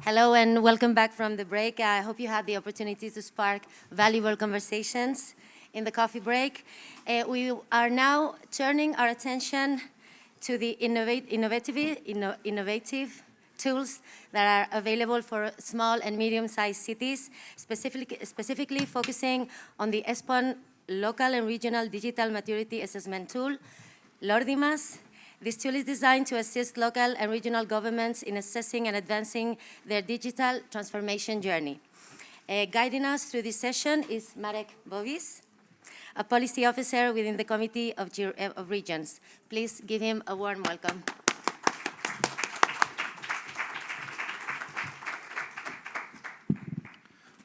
Hello and welcome back from the break. I hope you had the opportunity to spark valuable conversations in the coffee break. We are now turning our attention to the innovative tools that are available for small and medium-sized cities, specifically focusing on the ESPON Local and Regional Digital Maturity Assessment Tool, LORDIMAS. This tool is designed to assist local and regional governments in assessing and advancing their digital transformation journey. Guiding us through this session is Marek Bovis, a policy officer within the Committee of Regions. Please give him a warm welcome.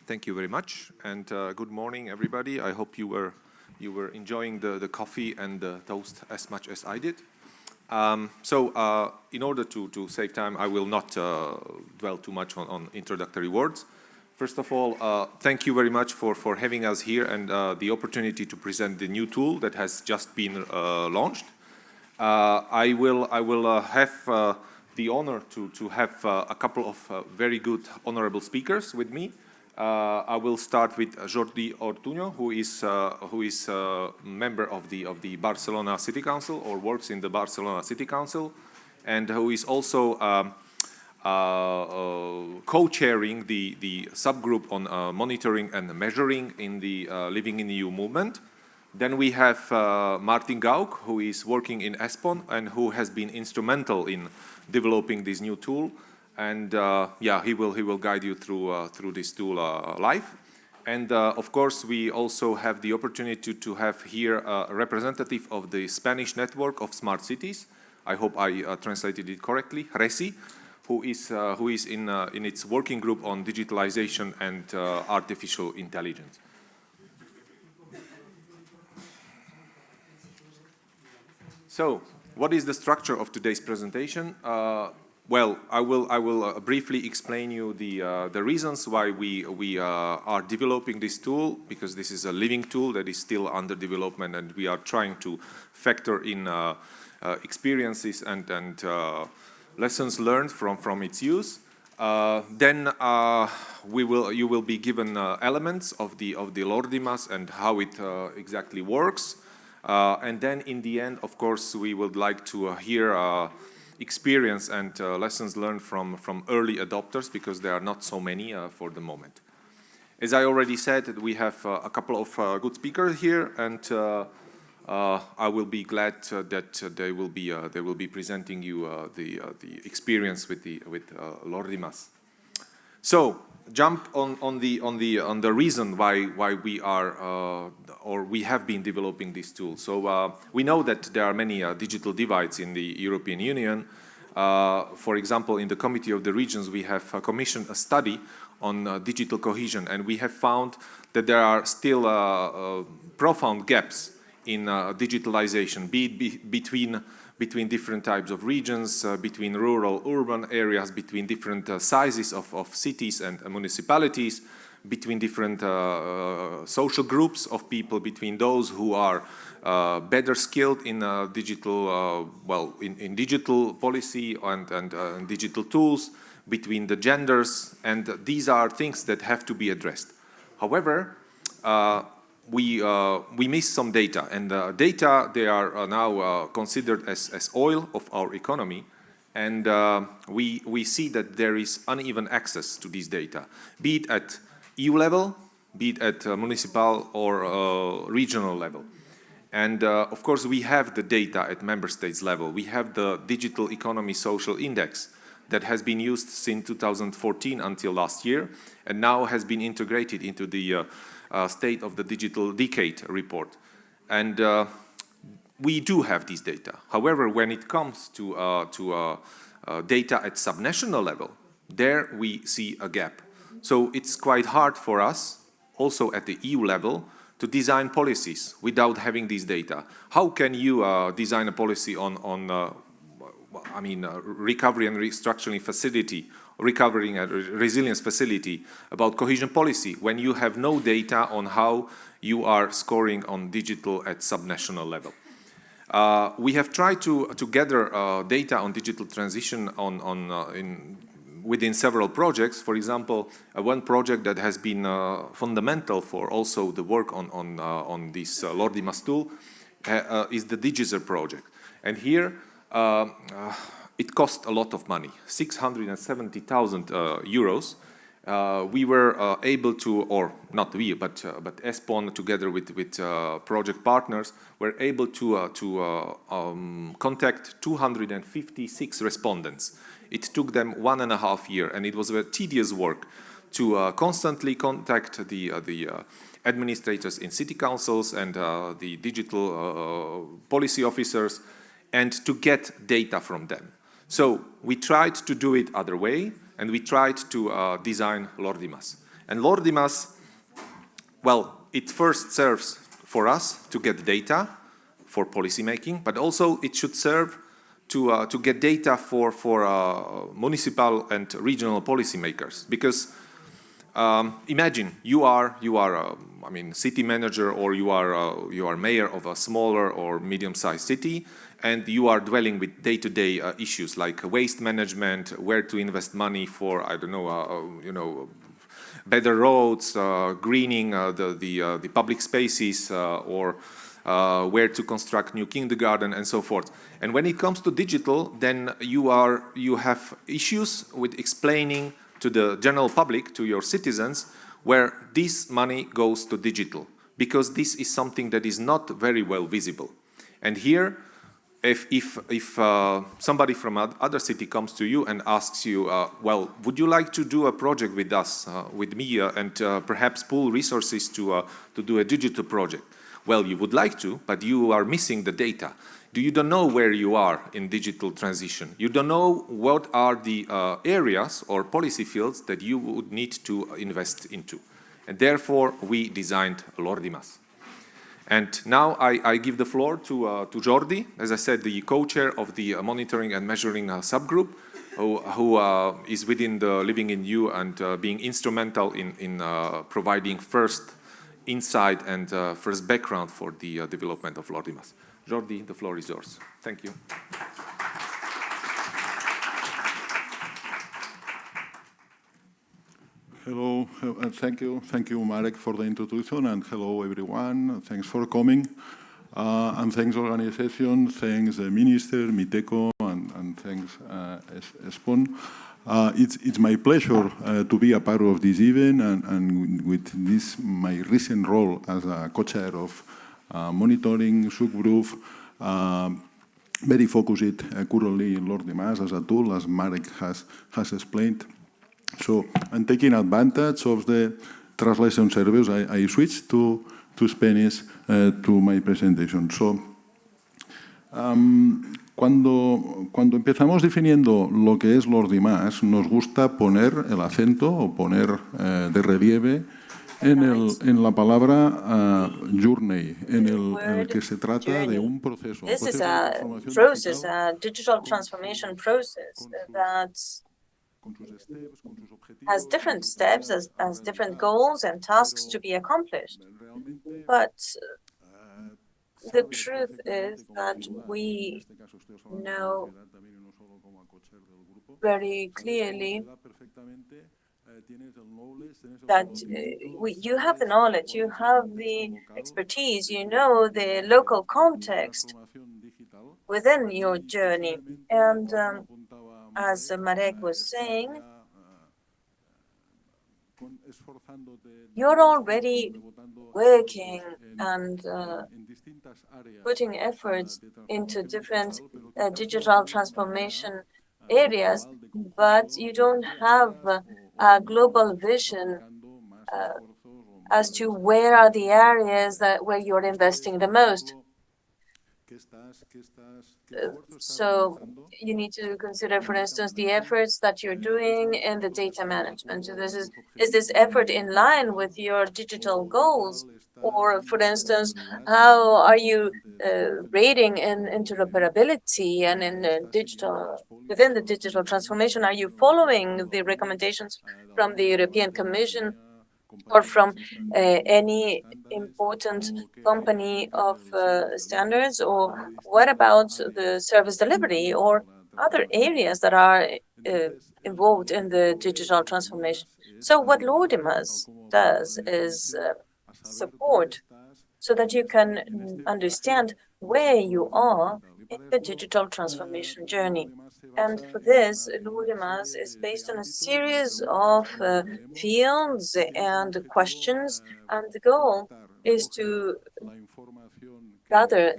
Thank you very much, and good morning, everybody. I hope you were enjoying the coffee and the toast as much as I did. In order to save time, I will not dwell too much on introductory words. First of all, thank you very much for having us here and the opportunity to present the new tool that has just been launched. I will have the honor to have a couple of very good honorable speakers with me. I will start with Jordi Ortuño, who is a member of the Barcelona City Council, or works in the Barcelona City Council, and who is also co-chairing the subgroup on monitoring and measuring in the Living in the EU movement. Then we have Martin Gauck, who is working in ESPON and who has been instrumental in developing this new tool. And he will guide you through this tool live. And of course, we also have the opportunity to have here a representative of the Spanish network of smart cities. I hope I translated it correctly, RESI, who is in its working group on digitalization and artificial intelligence. So, what is the structure of today's presentation? Well, I will briefly explain you the reasons why we are developing this tool, because this is a living tool that is still under development, and we are trying to factor in experiences and lessons learned from its use. Then you will be given elements of the LORDIMAS and how it exactly works. And then in the end, of course, we would like to hear experience and lessons learned from early adopters, because there are not so many for the moment. As I already said, we have a couple of good speakers here, and I will be glad that they will be presenting you the experience with LORDIMAS. So jump on the reason why we are or we have been developing this tool. So we know that there are many digital divides in the European Union. For example, in the Committee of the Regions, we have commissioned a study on digital cohesion, and we have found that there are still profound gaps in digitalization, be it between different types of regions, between rural, urban areas, between different sizes of cities and municipalities, between different social groups of people, between those who are better skilled in digital, in digital policy and digital tools, between the genders, and these are things that have to be addressed. However, we miss some data, and data, they are now considered as oil of our economy, and we see that there is uneven access to these data, be it at EU level, be it at municipal or regional level. And of course, we have the data at member states level. We have the Digital Economy Social Index that has been used since 2014 until last year, and now has been integrated into the State of the Digital Decade report. And we do have these data. However, when it comes to data at subnational level, there we see a gap. So it's quite hard for us, also at the EU level, to design policies without having these data. How can you design a policy on recovery and restructuring facility, recovery and resilience facility, about cohesion policy, when you have no data on how you are scoring on digital at subnational level? We have tried to gather data on digital transition within several projects. For example, one project that has been fundamental for also the work on this Lordimas tool is the Digizer project. And here, it cost a lot of money, 670,000 euros. We were able to, or not we, but ESPON together with project partners were able to contact 256 respondents. It took them 1.5 years, and it was a tedious work to constantly contact the administrators in city councils and the digital policy officers, and to get data from them. So we tried to do it other way, and we tried to design Lordimas. And Lordimas, well, it first serves for us to get data for policymaking, but also it should serve to get data for municipal and regional policymakers. Because imagine you are I mean, city manager, or you are mayor of a smaller or medium-sized city, and you are dwelling with day-to-day issues like waste management, where to invest money for, I don't know, you know, better roads, greening the public spaces, or where to construct new kindergarten, and so forth. And when it comes to digital, then you have issues with explaining to the general public, to your citizens, where this money goes to digital, because this is something that is not very well visible. And here, if somebody from other city comes to you and asks you, well, would you like to do a project with us, with me, and perhaps pool resources to do a digital project? Well, you would like to, but you are missing the data. You don't know where you are in digital transition. You don't know what are the areas or policy fields that you would need to invest into. And therefore, we designed Lordimas. And now I give the floor to Jordi, as I said, the co-chair of the monitoring and measuring subgroup, who is within the Living in You and being instrumental in providing first insight and first background for the development of Lordimas. Jordi, the floor is yours. Thank you. Hello, thank you, Marek, for the introduction, and hello, everyone. Thanks for coming, and thanks organization, thanks the minister, Miteco, and thanks ESPON. It's my pleasure to be a part of this event, and with this, my recent role as a co-chair of monitoring subgroup, very focused currently in Lordimas as a tool, as Marek has explained. So I'm taking advantage of the translation service. I switched to Spanish to my presentation. So, cuando empezamos definiendo lo que es Lordimas, nos gusta poner el acento o poner de relieve en la palabra journey, en el que se trata de un proceso. This is a process, a digital transformation process that has different steps, has different goals and tasks to be accomplished. But the truth is that we know very clearly that you have the knowledge, you have the expertise, you know the local context within your journey. And as Marek was saying, you're already working and putting efforts into different digital transformation areas, but you don't have a global vision as to where are the areas where you're investing the most. So you need to consider, for instance, the efforts that you're doing in the data management. So is this effort in line with your digital goals? Or, for instance, how are you rating in interoperability and in within the digital transformation? Are you following the recommendations from the European Commission or from any important company of standards? Or what about the service delivery or other areas that are involved in the digital transformation. So what Lordimas does is support so that you can understand where you are in the digital transformation journey. And for this, Lurimas is based on a series of fields and questions, and the goal is to gather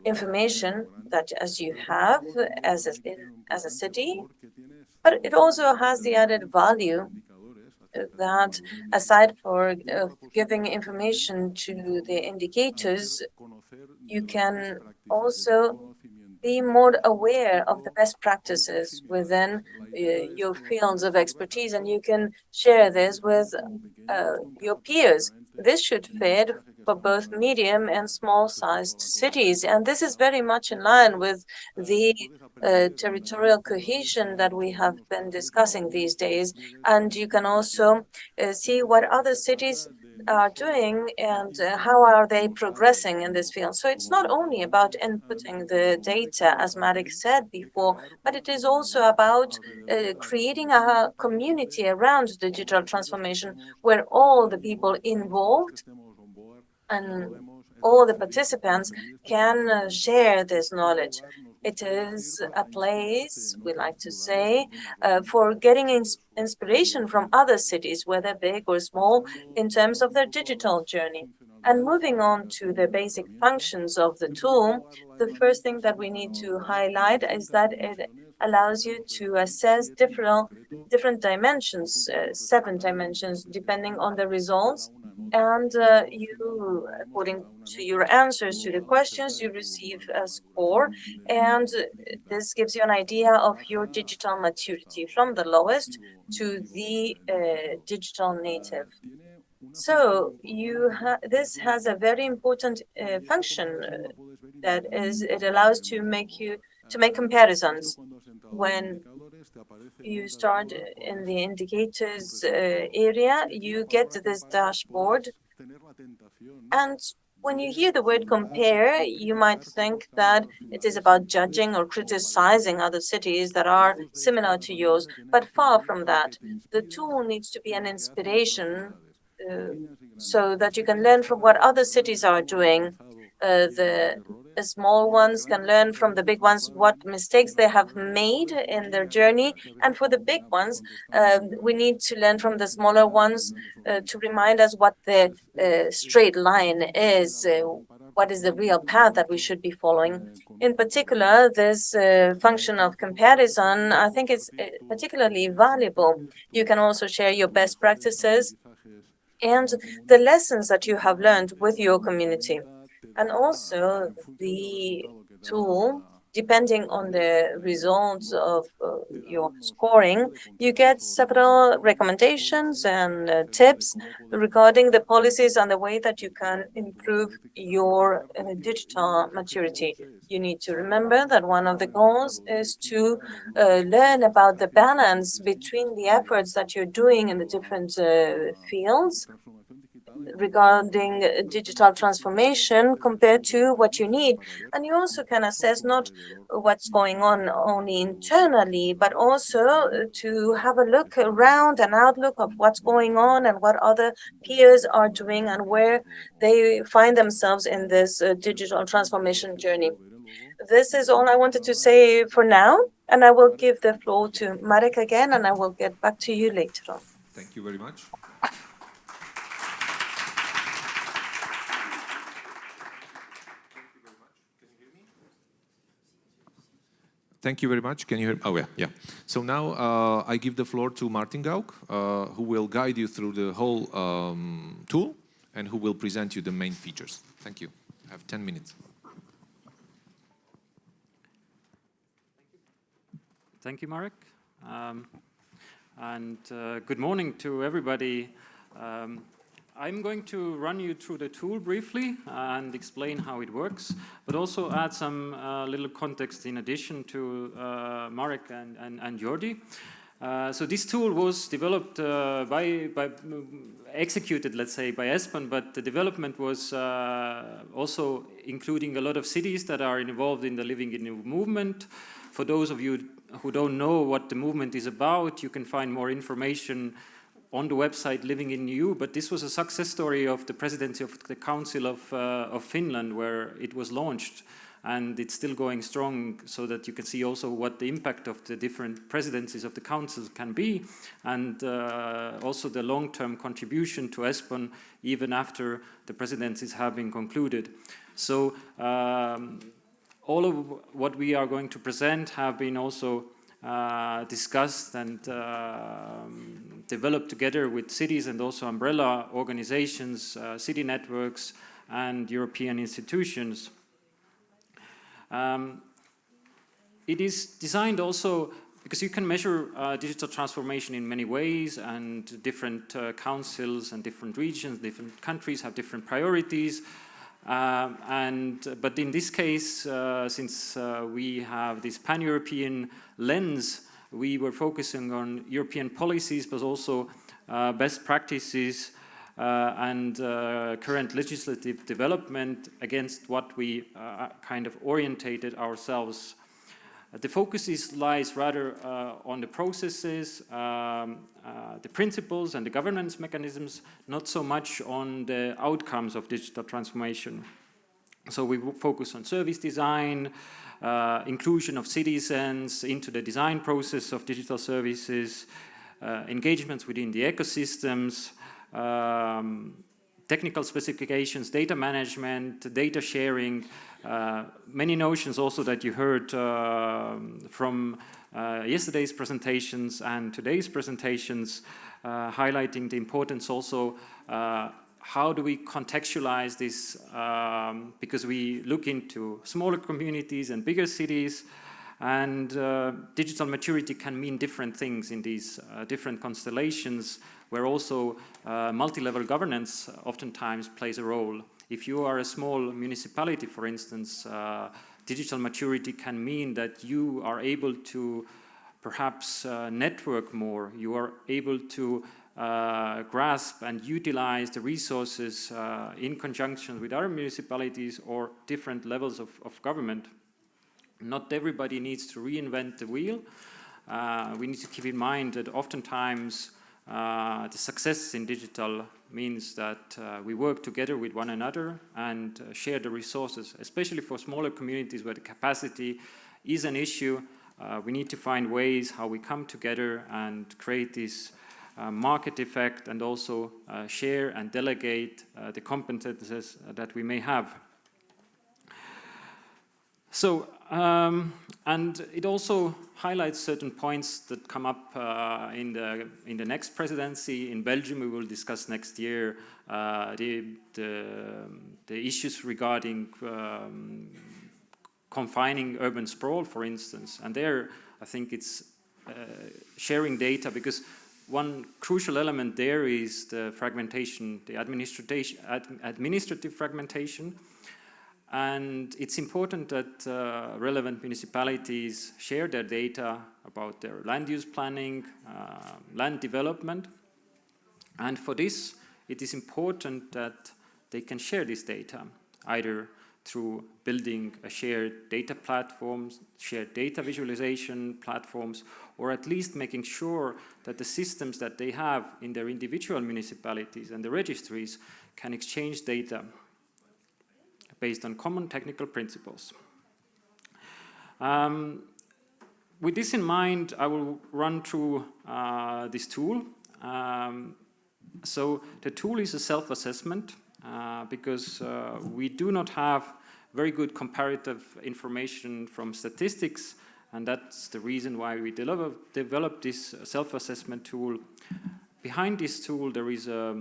information that as you have as a city, but it also has the added value that aside for giving information to the indicators, you can also be more aware of the best practices within your fields of expertise, and you can share this with your peers. This should fit for both medium and small-sized cities, and this is very much in line with the territorial cohesion that we have been discussing these days. And you can also see what other cities are doing and how are they progressing in this field. So it's not only about inputting the data, as Marek said before, but it is also about creating a community around digital transformation where all the people involved and all the participants can share this knowledge. It is a place, we like to say, for getting inspiration from other cities, whether big or small, in terms of their digital journey. And moving on to the basic functions of the tool, the first thing that we need to highlight is that it allows you to assess different dimensions, 7 dimensions, depending on the results. And you, according to your answers to the questions, you receive a score. And this gives you an idea of your digital maturity from the lowest to the digital native. So this has a very important function that is it allows to make comparisons. When you start in the indicators area, you get this dashboard. And when you hear the word compare, you might think that it is about judging or criticizing other cities that are similar to yours, but far from that. The tool needs to be an inspiration so that you can learn from what other cities are doing. The small ones can learn from the big ones what mistakes they have made in their journey. And for the big ones, we need to learn from the smaller ones to remind us what the straight line is, what is the real path that we should be following. In particular, this function of comparison, I think it's particularly valuable. You can also share your best practices and the lessons that you have learned with your community. And also the tool, depending on the results of your scoring, you get several recommendations and tips regarding the policies and the way that you can improve your digital maturity. You need to remember that one of the goals is to learn about the balance between the efforts that you're doing in the different fields regarding digital transformation compared to what you need. And you also can assess not what's going on only internally, but also to have a look around, an outlook of what's going on and what other peers are doing and where they find themselves in this digital transformation journey. This is all I wanted to say for now, and I will give the floor to Marek again, and I will get back to you later on. Thank you very much. Thank you very much. Can you hear? Oh, yeah, yeah. So now I give the floor to Martin Gauk, who will guide you through the whole tool and who will present you the main features. Thank you. You have 10 minutes. Thank you, Marek. Good morning to everybody. I'm going to run you through the tool briefly and explain how it works, but also add some little context in addition to Marek and Jordi. So this tool was developed executed, let's say, by ESPON, but the development was also including a lot of cities that are involved in the Living in New movement. For those of you who don't know what the movement is about, you can find more information on the website Living in EU, but this was a success story of the presidency of the Council of Finland, where it was launched, and it's still going strong, so that you can see also what the impact of the different presidencies of the councils can be, and also the long-term contribution to ESPON even after the presidencies have been concluded. So all of what we are going to present have been also discussed and developed together with cities and also umbrella organizations, city networks, and European institutions. It is designed also because you can measure digital transformation in many ways, and different councils and different regions, different countries have different priorities. But in this case, since we have this pan-European lens, we were focusing on European policies, but also best practices and current legislative development against what we kind of orientated ourselves. The focus lies rather on the processes, the principles and the governance mechanisms, not so much on the outcomes of digital transformation. So we focus on service design, inclusion of citizens into the design process of digital services, engagements within the ecosystems, technical specifications, data management, data sharing, many notions also that you heard from yesterday's presentations and today's presentations, highlighting the importance also how do we contextualize this, because we look into smaller communities and bigger cities, and digital maturity can mean different things in these different constellations, where also multi-level governance oftentimes plays a role. If you are a small municipality, for instance, digital maturity can mean that you are able to perhaps network more, you are able to grasp and utilize the resources in conjunction with other municipalities or different levels of government. Not everybody needs to reinvent the wheel. We need to keep in mind that oftentimes the success in digital means that we work together with one another and share the resources, especially for smaller communities where the capacity is an issue. We need to find ways how we come together and create this market effect, and also share and delegate the competences that we may have. So, and it also highlights certain points that come up in the next presidency. In Belgium, we will discuss next year the issues regarding confining urban sprawl, for instance. And there, I think it's sharing data, because one crucial element there is the fragmentation, the administrative fragmentation. And it's important that relevant municipalities share their data about their land use planning, land development. And for this, it is important that they can share this data, either through building a shared data platforms, shared data visualization platforms, or at least making sure that the systems that they have in their individual municipalities and the registries can exchange data based on common technical principles. With this in mind, I will run through this tool. So the tool is a self-assessment because we do not have very good comparative information from statistics, and that's the reason why we developed this self-assessment tool. Behind this tool, there is a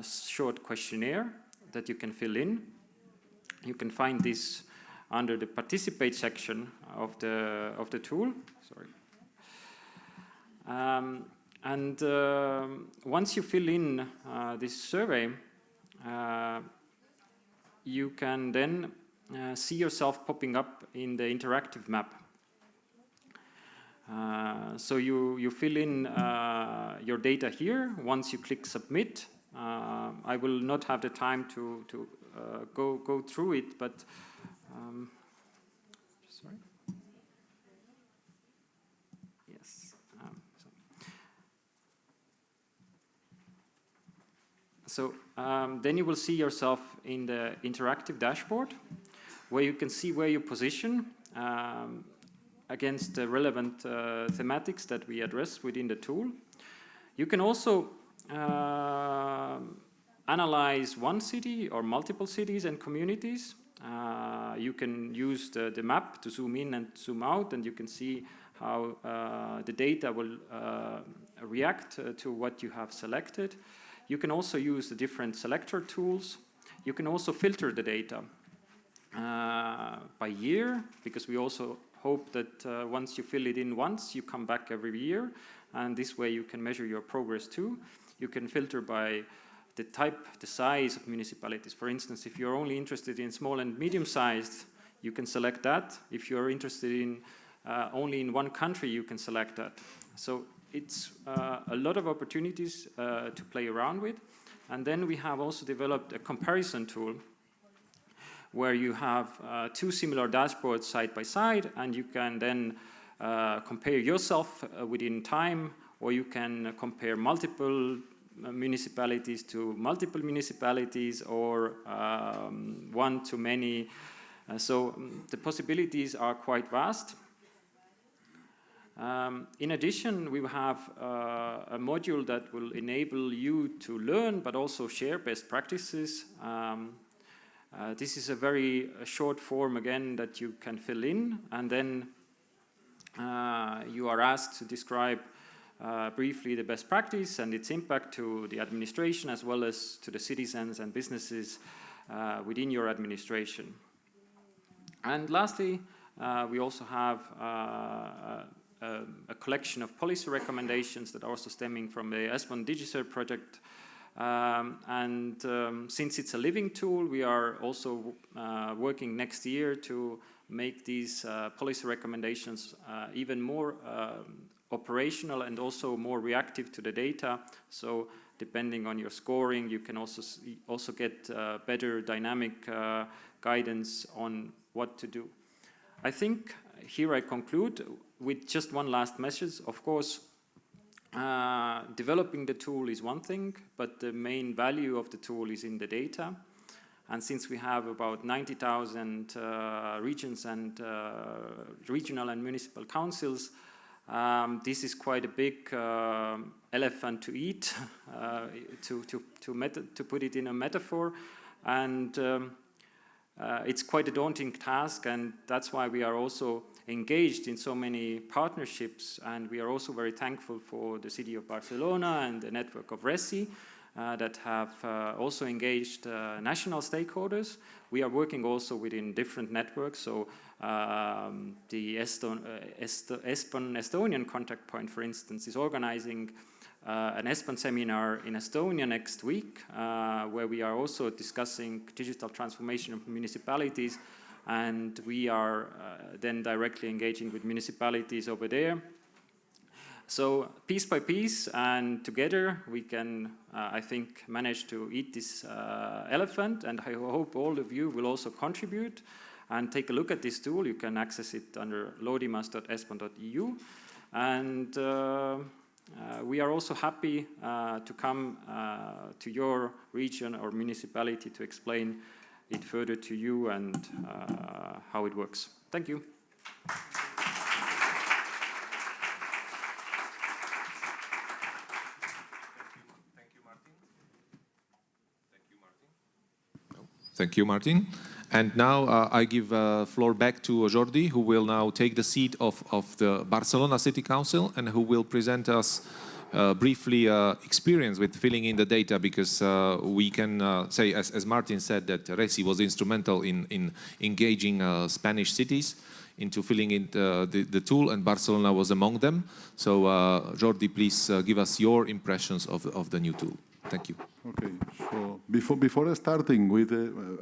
short questionnaire that you can fill in. You can find this under the participate section of the tool. Sorry. And once you fill in this survey, you can then see yourself popping up in the interactive map. So you fill in your data here. Once you click submit, I will not have the time to go through it, but sorry. So then you will see yourself in the interactive dashboard, where you can see where you position against the relevant thematics that we address within the tool. You can also analyze one city or multiple cities and communities. You can use the map to zoom in and zoom out, and you can see how the data will react to what you have selected. You can also use the different selector tools. You can also filter the data by year, because we also hope that once you fill it in once, you come back every year, and this way you can measure your progress too. You can filter by the type, the size of municipalities. For instance, if you're only interested in small and medium-sized, you can select that. If you're interested in only in one country, you can select that. So it's a lot of opportunities to play around with. And then we have also developed a comparison tool where you have two similar dashboards side by side, and you can then compare yourself within time, or you can compare multiple municipalities to multiple municipalities, or one to many. So the possibilities are quite vast. In addition, we have a module that will enable you to learn but also share best practices. This is a very short form again that you can fill in, and then you are asked to describe briefly the best practice and its impact to the administration as well as to the citizens and businesses within your administration. And lastly, we also have a collection of policy recommendations that are also stemming from the ESPON DigiCert project. Since it's a living tool, we are also working next year to make these policy recommendations even more operational and also more reactive to the data. So depending on your scoring, you can also get better dynamic guidance on what to do. I think here I conclude with just one last message. Of course, developing the tool is one thing, but the main value of the tool is in the data. And since we have about 90,000 regions and regional and municipal councils, this is quite a big elephant to eat, to put it in a metaphor. And it's quite a daunting task, and that's why we are also engaged in so many partnerships, and we are also very thankful for the city of Barcelona and the network of RESI that have also engaged national stakeholders. We are working also within different networks, so the ESPON Estonian contact point, for instance, is organizing an ESPON seminar in Estonia next week, where we are also discussing digital transformation of municipalities, and we are then directly engaging with municipalities over there. So piece by piece and together we can, I think, manage to eat this elephant, and I hope all of you will also contribute and take a look at this tool. You can access it under lodimas.espon.eu, and we are also happy to come to your region or municipality to explain it further to you and how it works. Thank you. Thank you, Martin. And now I give floor back to Jordi, who will now take the seat of the Barcelona City Council and who will present us briefly experience with filling in the data, because we can say, as Martin said, that RESI was instrumental in engaging Spanish cities into filling in the tool, and Barcelona was among them. So Jordi, please give us your impressions of the new tool. Thank you. Okay, so before starting with,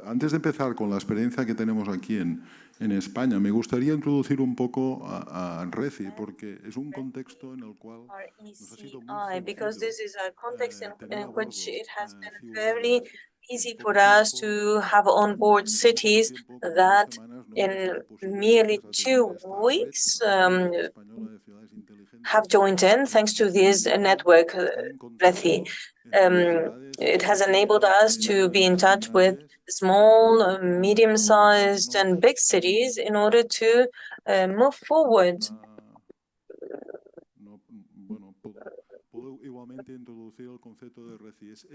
antes de empezar con la experiencia que tenemos aquí en España, me gustaría introducir un poco a RESI, porque es un contexto en el cual RECI, because this is a context in which it has been very easy for us to have on board cities that in merely 2 weeks have joined in thanks to this network, RECI. It has enabled us to be in touch with small, medium-sized and big cities in order to move forward.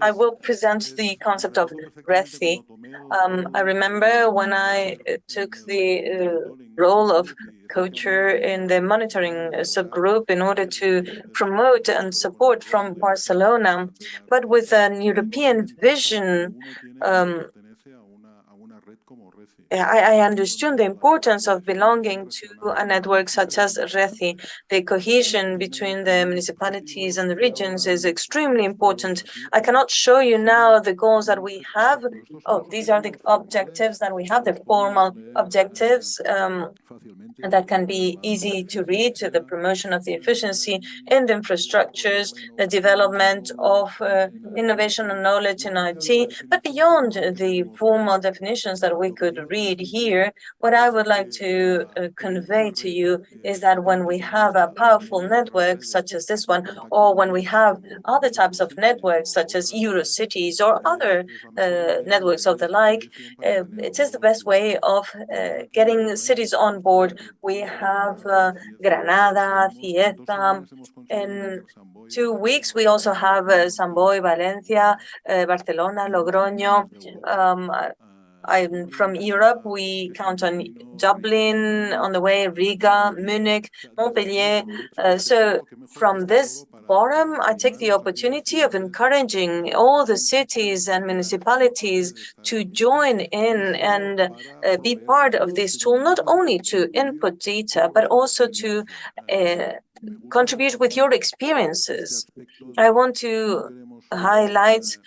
I will present the concept of RECI. I remember when I took the role of co-chair in the monitoring subgroup in order to promote and support from Barcelona, but with an European vision. I understood the importance of belonging to a network such as RECI. The cohesion between the municipalities and the regions is extremely important. I cannot show you now the goals that we have. Oh, these are the objectives that we have, the formal objectives. That can be easy to read, the promotion of the efficiency in the infrastructures, the development of innovation and knowledge in IT. But beyond the formal definitions that we could read here, what I would like to convey to you is that when we have a powerful network such as this one, or when we have other types of networks such as Eurocities or other networks of the like, it is the best way of getting cities on board. We have Granada, Cieza. In 2 weeks, we also have Samboy, Valencia, Barcelona, Logroño. I'm from Europe. We count on Dublin on the way, Riga, Munich, Montpellier. So from this forum, I take the opportunity of encouraging all the cities and municipalities to join in and be part of this tool, not only to input data, but also to contribute with your experiences. I want to highlight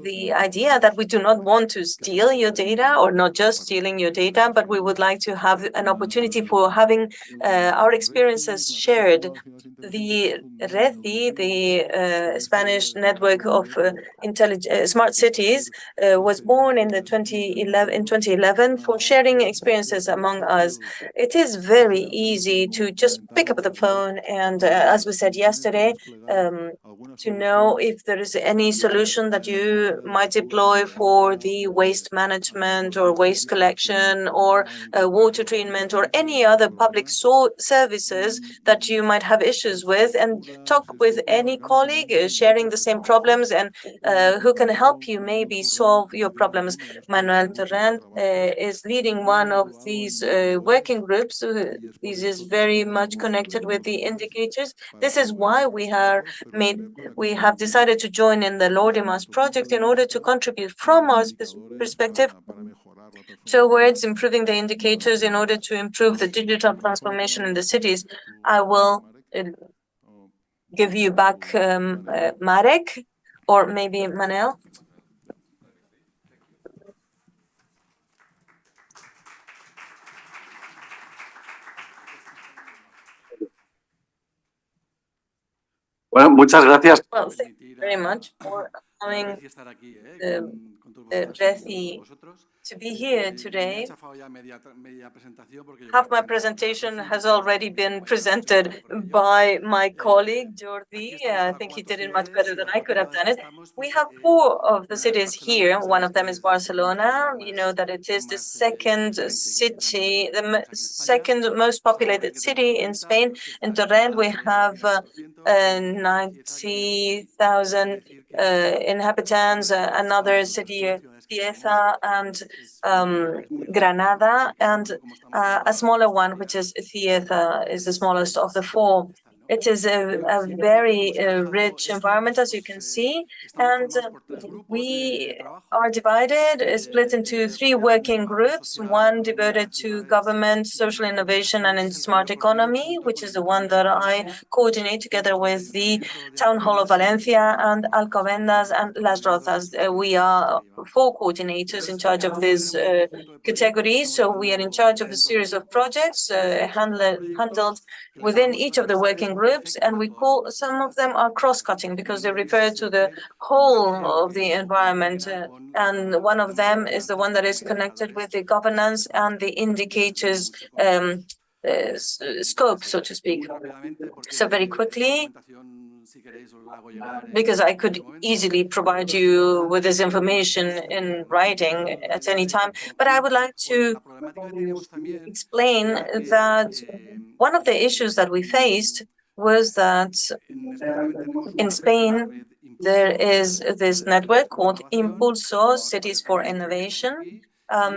the idea that we do not want to steal your data, or not just stealing your data, but we would like to have an opportunity for having our experiences shared. The RECI, the Spanish network of smart cities, was born in 2011 for sharing experiences among us. It is very easy to just pick up the phone and, as we said yesterday, to know if there is any solution that you might deploy for the waste management or waste collection or water treatment or any other public services that you might have issues with, and talk with any colleague sharing the same problems and who can help you maybe solve your problems. Manuel Torrent is leading one of these working groups. This is very much connected with the indicators. This is why we have decided to join in the Lordimas project in order to contribute from our perspective towards improving the indicators in order to improve the digital transformation in the cities. I will give you back Marek, or maybe Manel. Bueno, muchas gracias. Well, thank you very much for allowing RECI to be here today. Half my presentation has already been presented by my colleague, Jordi. I think he did it much better than I could have done it. We have 4 of the cities here. One of them is Barcelona. You know that it is the second city, the second most populated city in Spain. In Torrent, we have 90,000 inhabitants. Another city, Cieza, and Granada, and a smaller one, which is Cieza, is the smallest of the 4. It is a very rich environment, as you can see, and we are divided, split into 3 working groups, one devoted to government, social innovation, and in smart economy, which is the one that I coordinate together with the Town Hall of Valencia and Alcobendas and Las Rozas. We are 4 coordinators in charge of this category, so we are in charge of a series of projects handled within each of the working different groups, and we call some of them are cross-cutting because they refer to the whole of the environment. And one of them is the one that is connected with the governance and the indicators scope, so to speak. So very quickly, because I could easily provide you with this information in writing at any time, but I would like to explain that one of the issues that we faced was that in Spain, there is this network called Impulso Cities for Innovation.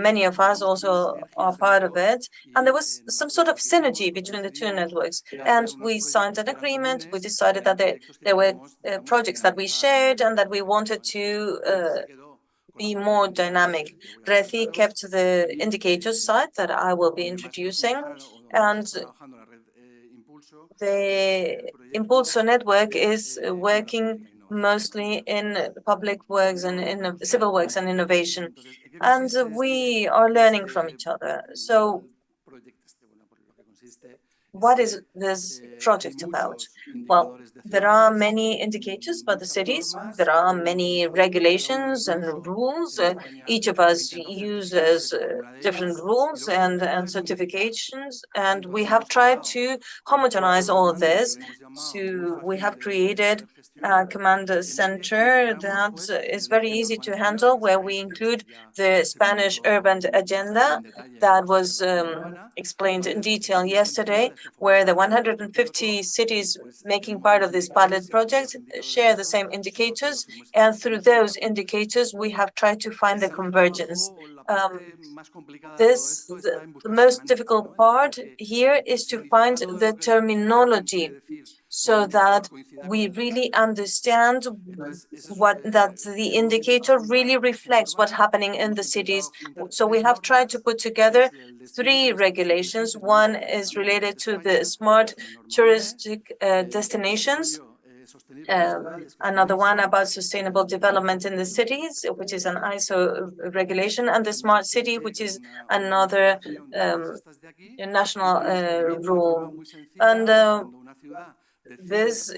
Many of us also are part of it. And there was some sort of synergy between the two networks. And we signed an agreement. We decided that there were projects that we shared and that we wanted to be more dynamic. Reci kept the indicators side that I will be introducing. And the Impulso network is working mostly in public works and in civil works and innovation. And we are learning from each other. So what is this project about? Well, there are many indicators by the cities. There are many regulations and rules. Each of us uses different rules and certifications, and we have tried to homogenize all of this. So we have created a command center that is very easy to handle, where we include the Spanish urban agenda that was explained in detail yesterday, where the 150 cities making part of this pilot project share the same indicators, and through those indicators we have tried to find the convergence. The most difficult part here is to find the terminology so that we really understand that the indicator really reflects what's happening in the cities. So we have tried to put together 3 regulations. One is related to the smart touristic destinations. Another one about sustainable development in the cities, which is an ISO regulation, and the smart city, which is another national rule. And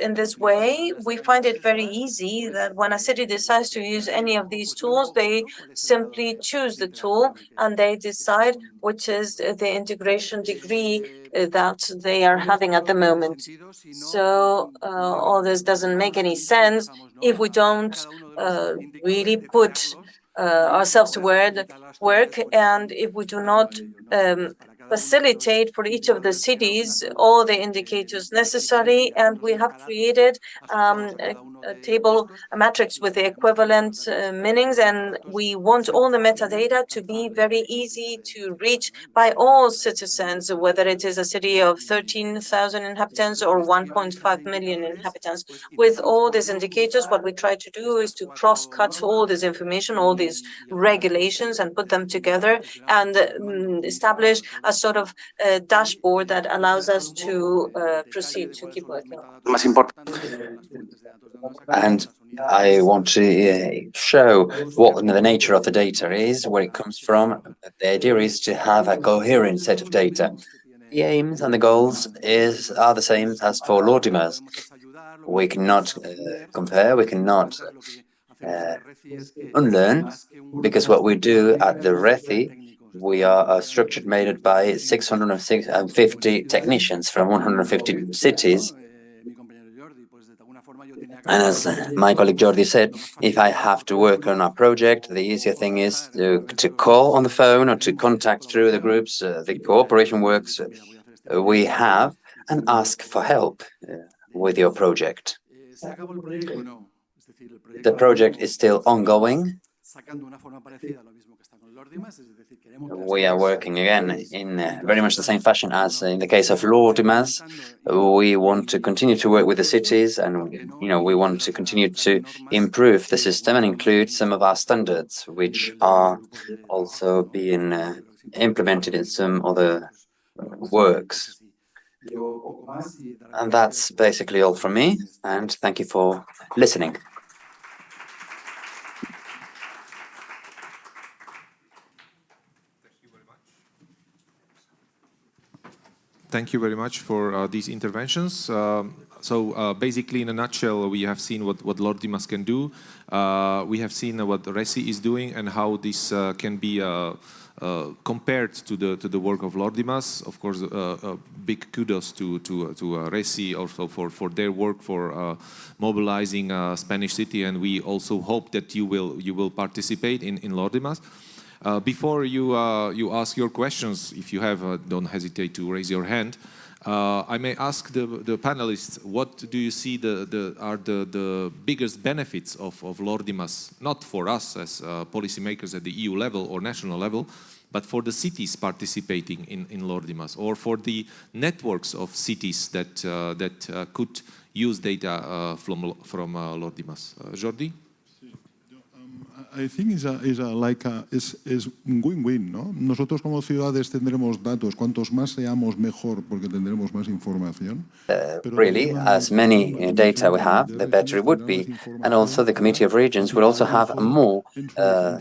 in this way, we find it very easy that when a city decides to use any of these tools, they simply choose the tool and they decide which is the integration degree that they are having at the moment. So all this doesn't make any sense if we don't really put ourselves to work, and if we do not facilitate for each of the cities all the indicators necessary. And we have created a table, a matrix with the equivalent meanings, and we want all the metadata to be very easy to reach by all citizens, whether it is a city of 13,000 inhabitants or 1.5 million inhabitants. With all these indicators, what we try to do is to cross-cut all this information, all these regulations, and put them together and establish a sort of dashboard that allows us to proceed to keep working. And I want to show what the nature of the data is, where it comes from. The idea is to have a coherent set of data. The aims and the goals are the same as for Lordimer's. We cannot compare, we cannot unlearn, because what we do at the Reci, we are structured made by 650 technicians from 150 cities. And as my colleague Jordi said, if I have to work on a project, the easier thing is to call on the phone or to contact through the groups, the cooperation works we have, and ask for help with your project. The project is still ongoing. We are working again in very much the same fashion as in the case of Lordimer's. We want to continue to work with the cities, and we want to continue to improve the system and include some of our standards, which are also being implemented in some other works. And that's basically all from me, and thank you for listening. Thank you very much for these interventions. Basically, in a nutshell, we have seen what Lord Dimas can do. We have seen what RESI is doing and how this can be compared to the work of Lord Dimas. Of course, big kudos to RESI also for their work for mobilizing Spanish City, and we also hope that you will participate in Lord Dimas. Before you ask your questions, if you have, don't hesitate to raise your hand. I may ask the panelists, what do you see are the biggest benefits of Lord Dimas, not for us as policymakers at the EU level or national level, but for the cities participating in Lord Dimas, or for the networks of cities that could use data from Lord Dimas. Jordi? I think it's win-win, ¿no? Nosotros como ciudades tendremos datos, cuantos más seamos mejor porque tendremos más información. Really, as many data we have, the better it would be. And also the Committee of Regions will also have more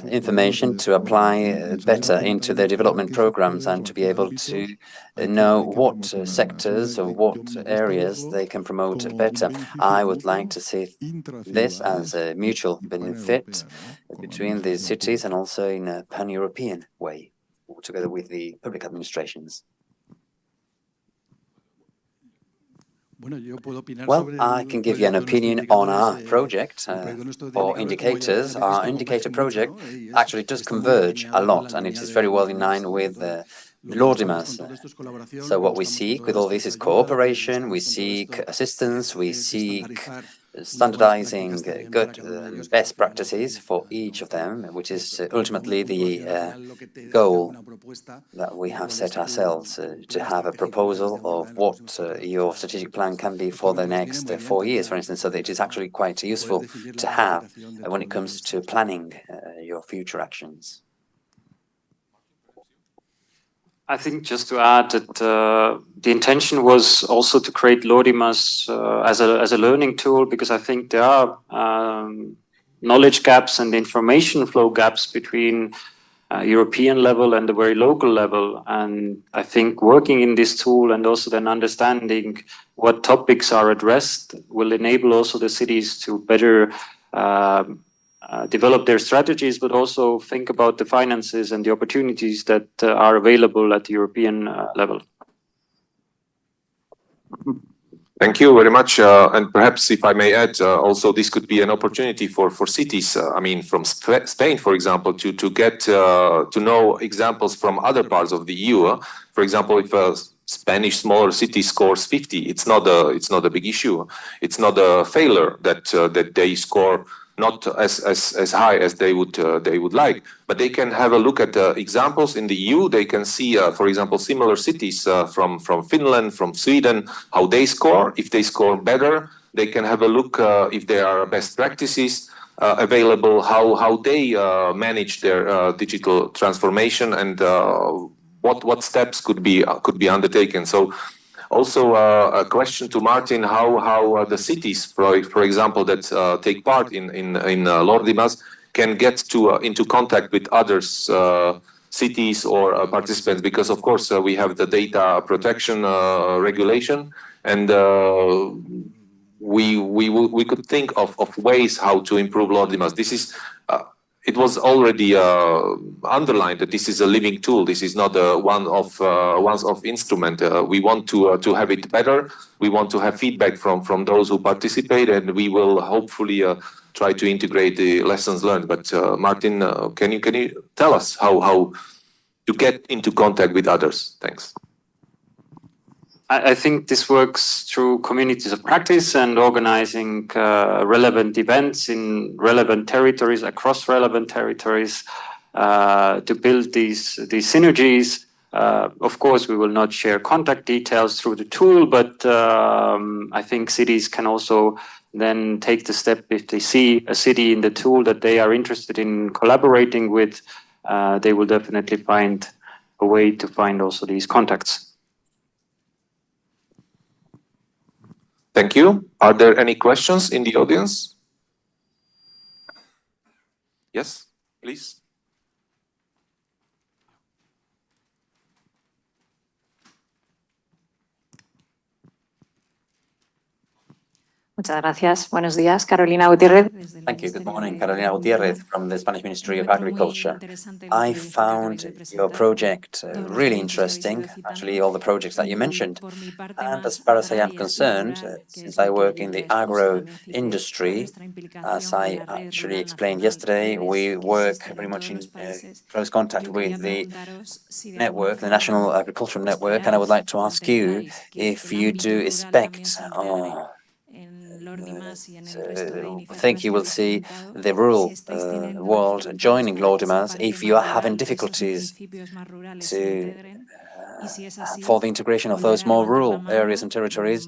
information to apply better into their development programs and to be able to know what sectors or what areas they can promote better. I would like to see this as a mutual benefit between the cities and also in a pan-European way, together with the public administrations. Well, I can give you an opinion on our project or indicators. Our indicator project actually does converge a lot, and it is very well in line with Lord Dimas. So what we seek with all this is cooperation, we seek assistance, we seek standardizing good best practices for each of them, which is ultimately the goal that we have set ourselves, to have a proposal of what your strategic plan can be for the next 4 years, for instance, so that it is actually quite useful to have when it comes to planning your future actions. I think just to add that the intention was also to create Lord Dimas as a learning tool, because I think there are knowledge gaps and information flow gaps between European level and the very local level. And I think working in this tool and also then understanding what topics are addressed will enable also the cities to better develop their strategies, but also think about the finances and the opportunities that are available at the European level. Thank you very much. And perhaps if I may add, also this could be an opportunity for cities, I mean, from Spain, for example, to get to know examples from other parts of the EU. For example, if a Spanish smaller city scores 50, it's not a big issue. It's not a failure that they score not as high as they would like, but they can have a look at examples in the EU. They can see, for example, similar cities from Finland, from Sweden, how they score. If they score better, they can have a look if there are best practices available, how they manage their digital transformation, and what steps could be undertaken. So. Also, a question to Martin: how the cities, for example, that take part in Lord Dimas can get into contact with others, cities or participants, because of course we have the data protection regulation, and we could think of ways how to improve Lord Dimas. This is. It was already underlined that this is a living tool. This is not a one-off instrument. We want to have it better. We want to have feedback from those who participate, and we will hopefully try to integrate the lessons learned. But Martin, can you tell us how to get into contact with others? Thanks. I think this works through communities of practice and organizing relevant events in relevant territories, across relevant territories, to build these synergies. Of course, we will not share contact details through the tool, but I think cities can also then take the step if they see a city in the tool that they are interested in collaborating with. They will definitely find a way to find also these contacts. Thank you. Are there any questions in the audience? Yes, please. Muchas gracias. Buenos días, Carolina Gutiérrez. Thank you. Good morning, Carolina Gutierrez from the Spanish Ministry of Agriculture. I found your project really interesting, actually all the projects that you mentioned. And as far as I am concerned, since I work in the agro industry, as I actually explained yesterday, we work very much in close contact with the network, the National Agricultural Network, and I would like to ask you if you do expect think you will see the rural world joining Lordimas if you are having difficulties to for the integration of those more rural areas and territories.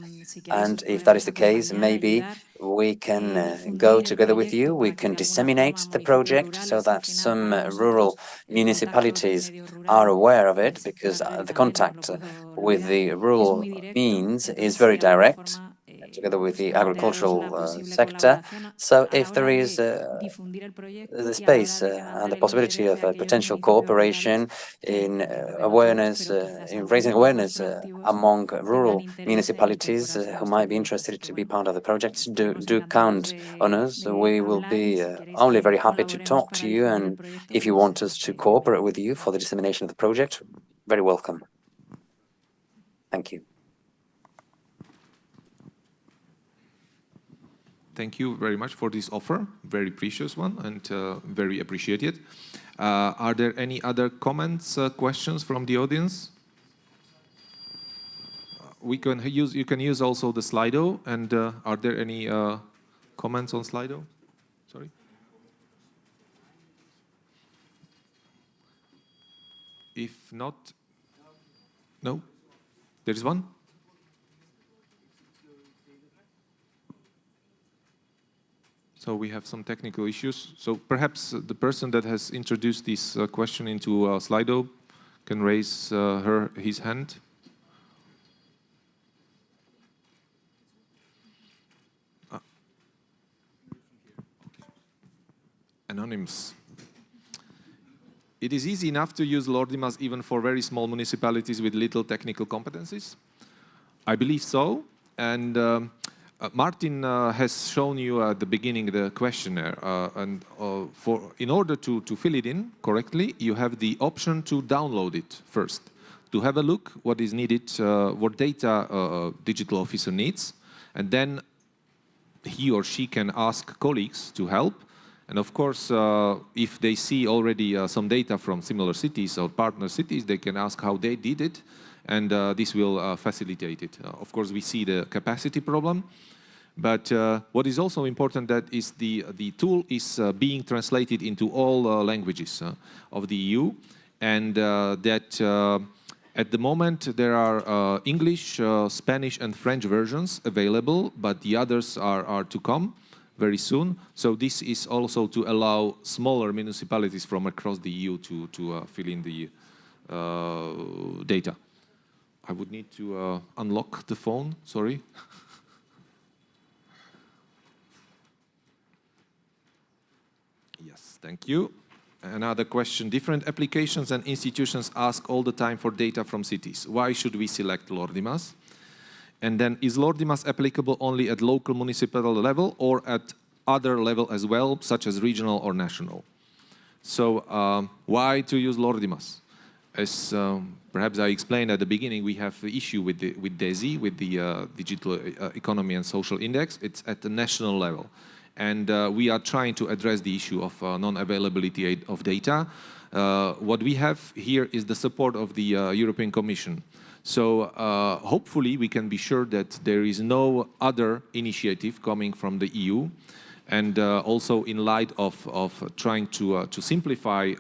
And if that is the case, maybe we can go together with you, we can disseminate the project so that some rural municipalities are aware of it, because the contact with the rural means is very direct, together with the agricultural sector. So if there is the space and the possibility of potential cooperation in awareness, in raising awareness among rural municipalities who might be interested to be part of the project, do count on us. We will be only very happy to talk to you, and if you want us to cooperate with you for the dissemination of the project, very welcome. Thank you. Thank you very much for this offer, very precious one and very appreciated. Are there any other comments, questions from the audience? You can use also the Slido, and are there any comments on Slido? Sorry. If not, no, there is one. So we have some technical issues. So perhaps the person that has introduced this question into Slido can raise his hand. Anonymous. It is easy enough to use Lordimas even for very small municipalities with little technical competencies. I believe so. And Martin has shown you at the beginning the questionnaire, and in order to fill it in correctly, you have the option to download it first, to have a look what is needed, what data digital officer needs, and then he or she can ask colleagues to help. And of course, if they see already some data from similar cities or partner cities, they can ask how they did it, and this will facilitate it. Of course, we see the capacity problem. But what is also important that is the tool is being translated into all languages of the EU, and that at the moment there are English, Spanish and French versions available, but the others are to come very soon. So this is also to allow smaller municipalities from across the EU to fill in the data. I would need to unlock the phone, sorry. Yes, thank you. Another question. Different applications and institutions ask all the time for data from cities. Why should we select Lordimas? And then, is Lordimas applicable only at local municipal level or at other level as well, such as regional or national? So, why to use Lordimas? As perhaps I explained at the beginning, we have the issue with DESI, with the Digital Economy and Social Index. It's at the national level. And we are trying to address the issue of non-availability of data. What we have here is the support of the European Commission. So hopefully we can be sure that there is no other initiative coming from the EU. And also in light of trying to simplify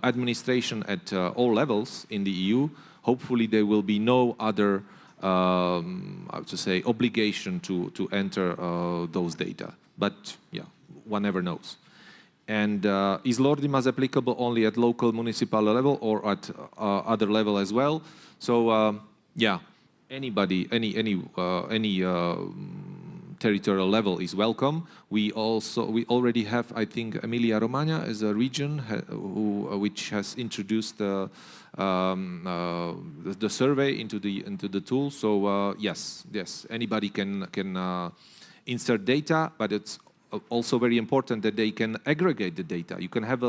administration at all levels in the EU, hopefully there will be no other I would say obligation to enter those data, but yeah, one never knows. And is Lordimas applicable only at local municipal level or at other level as well? So yeah, anybody, any territorial level is welcome. We already have, I think, Emilia-Romagna as a region which has introduced the survey into the tool. So yes, anybody can insert data, but it's also very important that they can aggregate the data. You can have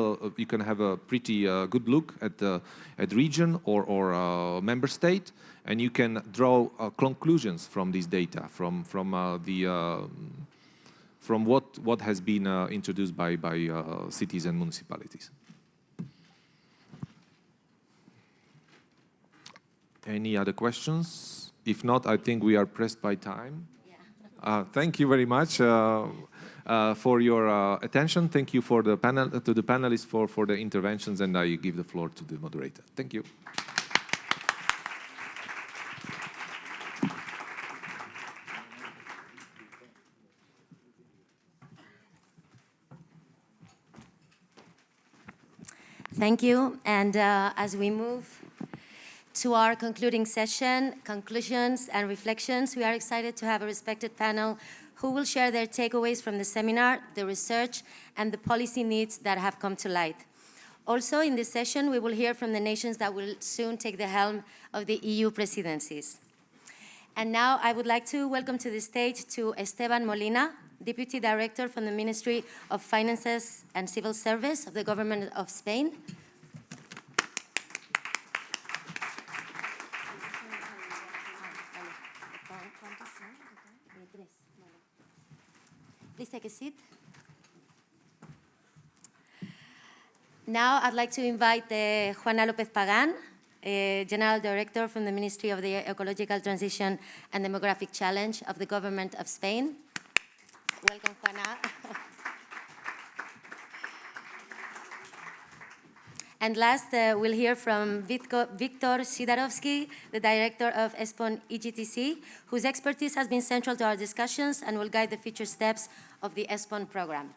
a pretty good look at region or member state, and you can draw conclusions from this data from what has been introduced by cities and municipalities. Any other questions? If not, I think we are pressed by time. Yeah. Thank you very much for your attention. Thank you for the to the panelists for the interventions, and I give the floor to the moderator. Thank you. Thank you. And as we move to our concluding session, conclusions and reflections, we are excited to have a respected panel who will share their takeaways from the seminar, the research, and the policy needs that have come to light. Also, in this session, we will hear from the nations that will soon take the helm of the EU presidencies. And now I would like to welcome to the stage to Esteban Molina, Deputy Director from the Ministry of Finances and Civil Service of the Government of Spain. Please take a seat. Now I'd like to invite Juana López Pagán, General Director from the Ministry of the Ecological Transition and Demographic Challenge of the Government of Spain. Welcome, Juana. And last, we'll hear from Victor Sidarovsky, the Director of ESPON EGTC, whose expertise has been central to our discussions and will guide the future steps of the ESPON program.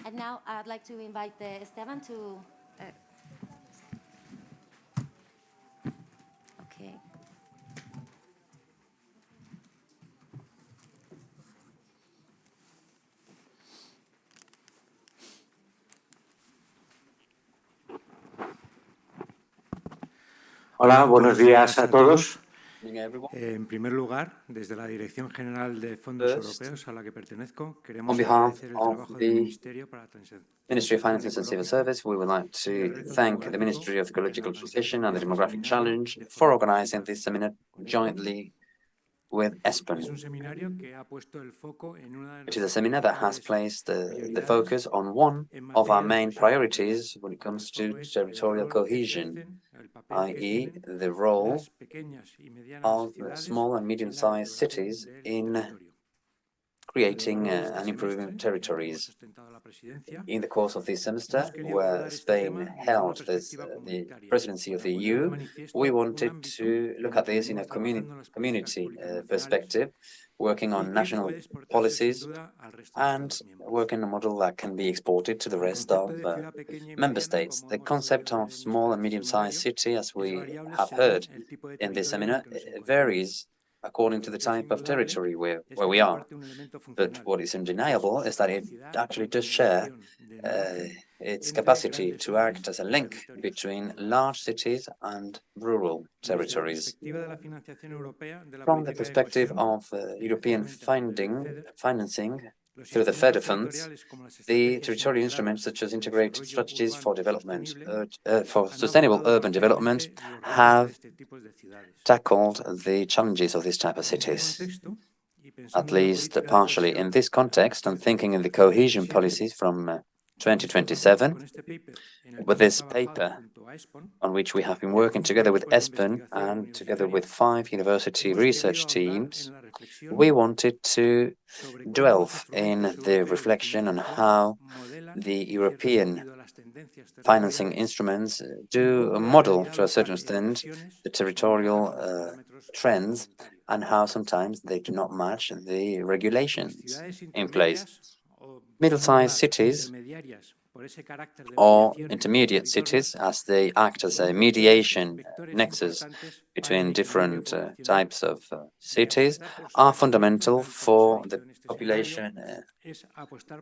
And now I'd like to invite Esteban to... Okay. Hola, buenos días a todos. En primer lugar, desde la Dirección General de Fondos Europeos a la que pertenezco, queremos On behalf agradecer el of trabajo del the Ministerio para la Transición Ministry of Finance and Civil Service, we would like to thank the Ministry of Ecological Transition and the Demographic Challenge for organizing this seminar jointly with ESPON. Es un seminario que ha puesto el foco en una de It is a seminar that has placed the focus on one en of our materia de main cohesión. priorities when it comes to Esto es, territorial el rol que cohesion, ejercen, el papel que i.e. tienen the role las pequeñas y medianas of ciudades small and en la medium-sized vertebración cities del in territorio. creating Este and improving semestre, territories. hemos ostentado la presidencia. In the course of this semester, Hemos querido where abordar este Spain tema desde una held the perspectiva presidency of comunitaria, the para poner de EU, manifiesto we un wanted ámbito to en look el at que this in a venimos trabajando en las community políticas nacionales perspective, working y on que national puede exportarse sin policies duda al resto de and Estados miembros. work in a model that can be exported to the El rest concepto of de ciudad pequeña y member mediana, states. como The hemos concept podido ver of en small este and medium-sized seminario, city, as es we variable have según heard el tipo de in this territorio en el seminar, que nos encontremos. varies according to the Lo que es type of indudable territory where es que we are. comparte un elemento But funcional, what is que es undeniable su is that it capacidad actually de does share mediación, de enlace its entre capacity grandes to act urbes as a y link territorios between rurales. large cities and rural Desde la territories. perspectiva de la financiación europea de la From the política de perspective cohesión, of European especialmente a través del FEDER, financing los through the instrumentos FEDER funds, territoriales como las the estrategias territorial instruments integradas such as de integrated desarrollo strategies for urbano development, sostenible for han sustainable abordado urban development, parcialmente los retos de have este tipo de ciudades. tackled the challenges of this type of En este cities. contexto, y At pensando en la least política de partially in cohesión this context, and thinking in the cohesion 2027, policies from con 2027, con este paper en el que with hemos this trabajado paper junto a ESPON on which we have been y a working 5 together with equipos de ESPON investigación and together with universitaria, 5 university hemos querido research ahondar teams, en la reflexión we wanted to sobre cómo los delve in instrumentos the europeos de reflection on financiación how modelan, the en cierto European sentido, las tendencias financing territoriales instruments y do cómo la model realidad to a certain local en extent ocasiones the no territorial encaja con los parámetros trends comunitarios. and how sometimes they do not match the Las regulations ciudades in place. intermedias o Middle-sized llamar cities intermediarias por ese carácter de or mediación entre intermediate territorios cities, as they act as a son mediation vectores nexus importantes between different types of cities are fundamental for the population,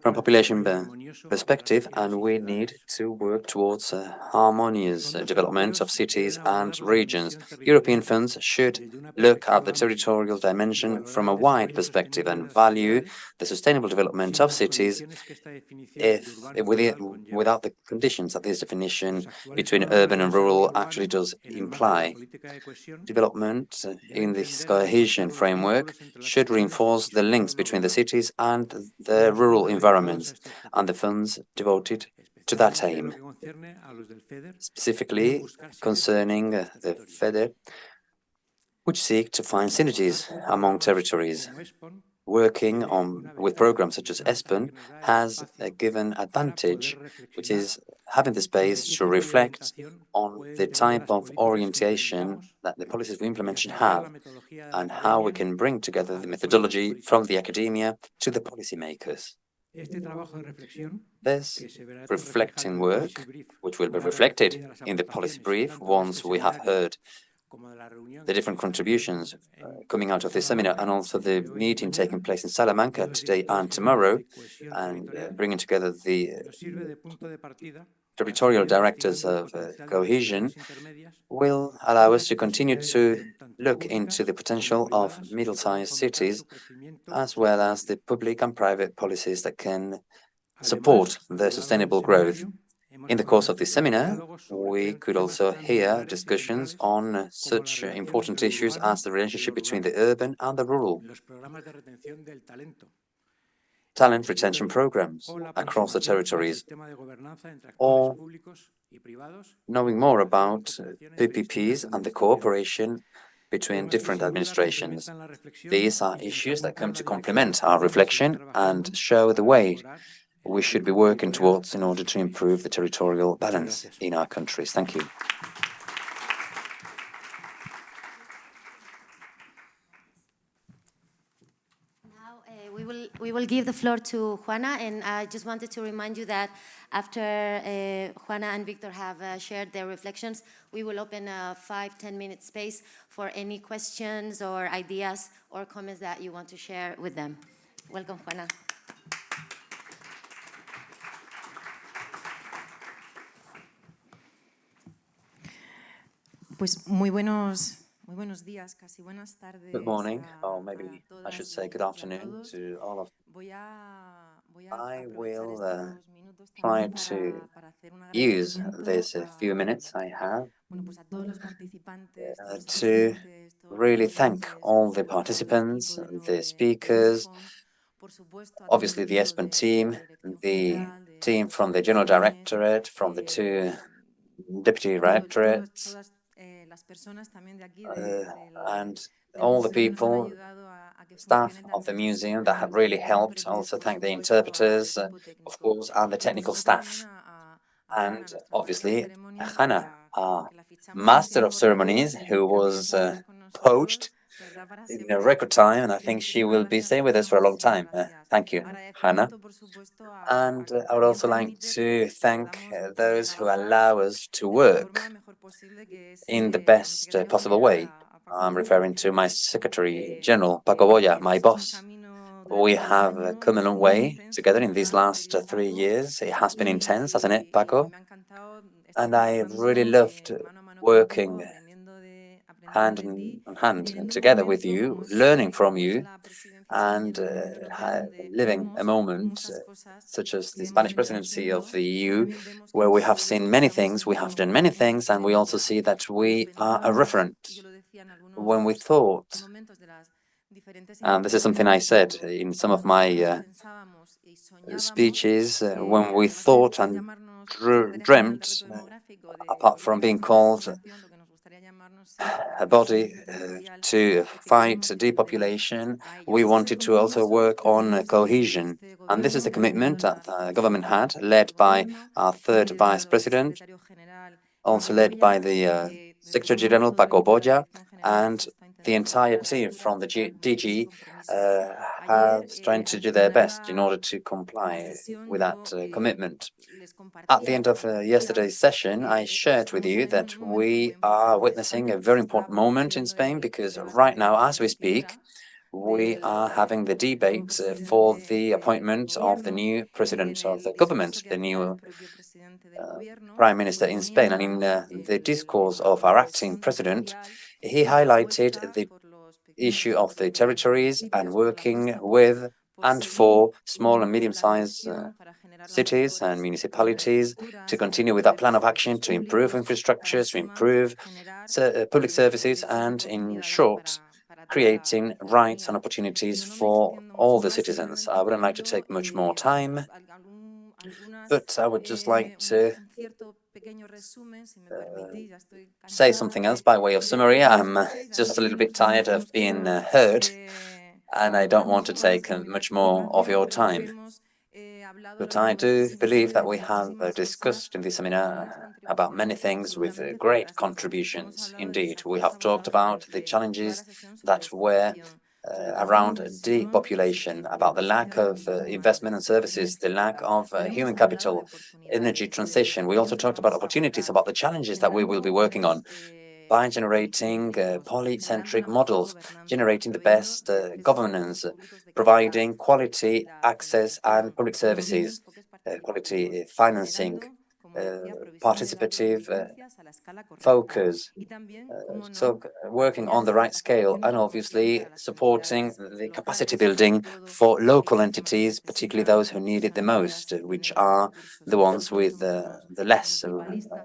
from population perspective, and we need to work towards harmonious development of cities and regions. European funds should look at the territorial dimension from a wide perspective and value the sustainable development of cities without the conditions that this definition between urban and rural actually does imply. Development in this cohesion framework should reinforce the links between the cities and the rural environments and the funds devoted to that aim. Specifically concerning the FEDER, which seek to find synergies among territories. Working with programs such as ESPON has given advantage, which is having the space to reflect on the type of orientation that the policies we implement should have and how we can bring together the methodology from the academia to the policymakers. This reflecting work, which will be reflected in the policy brief once we have heard the different contributions coming out of this seminar, and also the meeting taking place in Salamanca today and tomorrow, and bringing together the territorial directors of cohesion, will allow us to continue to look into the potential of middle-sized cities, as well as the public and private policies that can support their sustainable growth. In the course of this seminar, we could also hear discussions on such important issues as the relationship between the urban and the rural, talent retention programs across the territories, or knowing more about PPPs and the cooperation between different administrations. These are issues that come to complement our reflection and show the way we should be working towards in order to improve the territorial balance in our countries. Thank you. Now we will give the floor to Juana, and I just wanted to remind you that after Juana and Victor have shared their reflections, we will open a 5-10 minute space for any questions or ideas or comments that you want to share with them. Welcome, Juana. Pues muy buenos días, casi buenas tardes. Good morning, or maybe I should say good afternoon to all of you. I will try to use these few minutes I have to really thank all the participants, the speakers, obviously the ESPON team, the team from the General Directorate, from the two Deputy Directorates, and all the people, staff of the museum that have really helped. I also thank the interpreters, of course, and the technical staff. And obviously, Hannah, our master of ceremonies, who was poached in a record time, and I think she will be staying with us for a long time. Thank you, Hannah. And I would also like to thank those who allow us to work in the best possible way. I'm referring to my Secretary General, Paco Boya, my boss. We have come a long way together in these last 3 years. It has been intense, hasn't it, Paco? And I really loved working hand in hand and together with you, learning from you, and living a moment such as the Spanish presidency of the EU, where we have seen many things, we have done many things, and we also see that we are a referent. When we thought, and this is something I said in some of my speeches, when we thought and dreamt, apart from being called a body to fight depopulation, we wanted to also work on cohesion. And this is the commitment that the government had, led by our third vice president, also led by the Secretary General Paco Boya, and the entire team from the DG has trying to do their best in order to comply with that commitment. At the end of yesterday's session, I shared with you that we are witnessing a very important moment in Spain because right now, as we speak, we are having the debate for the appointment of the new president of the government, the new prime minister in Spain. And in the discourse of our acting president, he highlighted the issue of the territories and working with and for small and medium-sized cities and municipalities to continue with that plan of action to improve infrastructures, to improve public services, and in short, creating rights and opportunities for all the citizens. I wouldn't like to take much more time, but I would just like to say something else by way of summary. I'm just a little bit tired of being heard, and I don't want to take much more of your time. But I do believe that we have discussed in this seminar about many things with great contributions. Indeed, we have talked about the challenges that were around depopulation, about the lack of investment and services, the lack of human capital, energy transition. We also talked about opportunities, about the challenges that we will be working on by generating polycentric models, generating the best governance, providing quality access and public services, quality financing, participative focus, so working on the right scale, and obviously supporting the capacity building for local entities, particularly those who need it the most, which are the ones with the less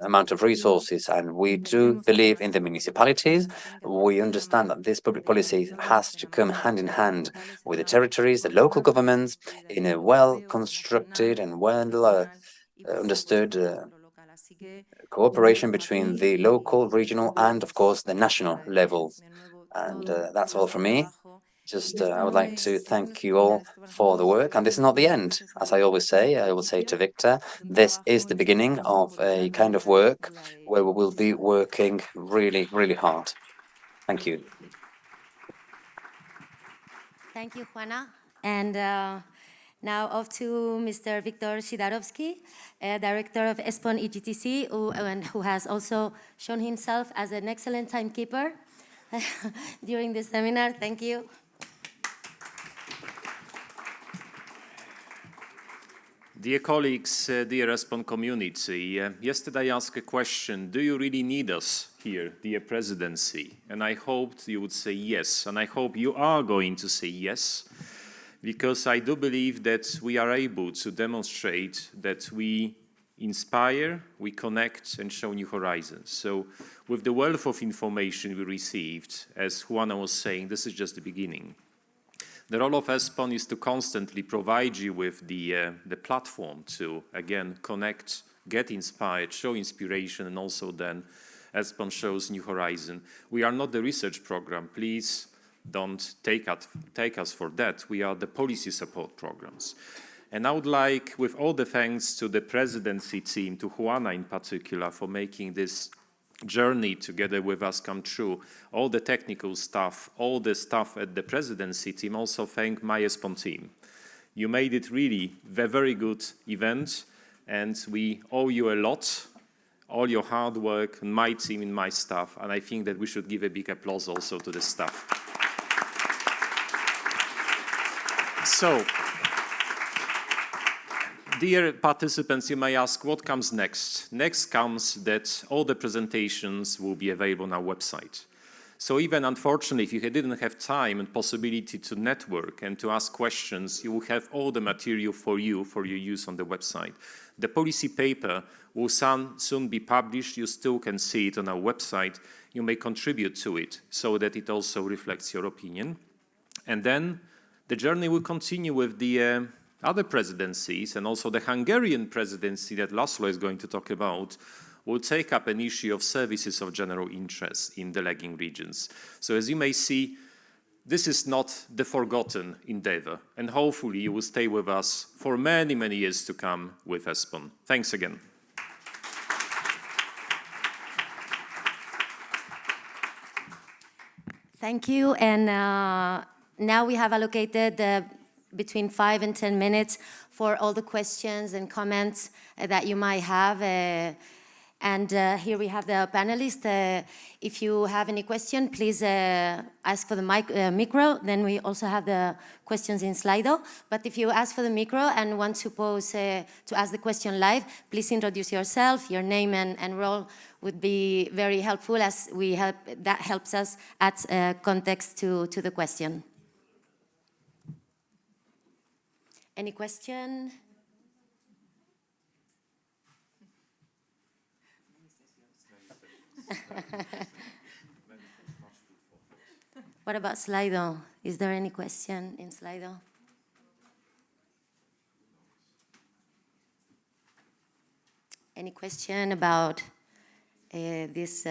amount of resources. And we do believe in the municipalities. We understand that this public policy has to come hand in hand with the territories, the local governments, in a well-constructed and well understood cooperation between the local, regional, and of course the national levels. And that's all from me. Just I would like to thank you all for the work. And this is not the end. As I always say, I will say to Victor, this is the beginning of a kind of work where we will be working really, really hard. Thank you. Thank you, Juana. And now off to Mr. Victor Sidarovsky, Director of ESPON EGTC, who has also shown himself as an excellent timekeeper during this seminar. Thank you. Dear colleagues, dear ESPON community, yesterday I asked a question, do you really need us here, dear presidency? And I hoped you would say yes, and I hope you are going to say yes, because I do believe that we are able to demonstrate that we inspire, we connect, and show new horizons. So with the wealth of information we received, as Juana was saying, this is just the beginning. The role of ESPON is to constantly provide you with the platform to, again, connect, get inspired, show inspiration, and also then ESPON shows new horizon. We are not the research program. Please don't take us for that. We are the policy support programs. And I would like, with all the thanks to the presidency team, to Juana in particular, for making this journey together with us come true, all the technical staff, all the staff at the presidency team, also thank my ESPON team. You made it really a very good event, and we owe you a lot, all your hard work, and my team and my staff, and I think that we should give a big applause also to the staff. So, dear participants, you may ask, what comes next? Next comes that all the presentations will be available on our website. So even unfortunately, if you didn't have time and possibility to network and to ask questions, you will have all the material for you, for your use on the website. The policy paper will soon be published. You still can see it on our website. You may contribute to it so that it also reflects your opinion. And then the journey will continue with the other presidencies, and also the Hungarian presidency that Laszlo is going to talk about will take up an issue of services of general interest in the lagging regions. So as you may see, this is not the forgotten endeavor, and hopefully you will stay with us for many, many years to come with ESPON. Thanks again. Thank you. And now we have allocated between 5 and 10 minutes for all the questions and comments that you might have. And here we have the panelists. If you have any question, please ask for the micro. Then we also have the questions in Slido. But if you ask for the micro and want to to ask the question live, please introduce yourself. Your name and role would be very helpful, as that helps us add context to the question. Any question? What about Slido? Is there any question in Slido? Any question about this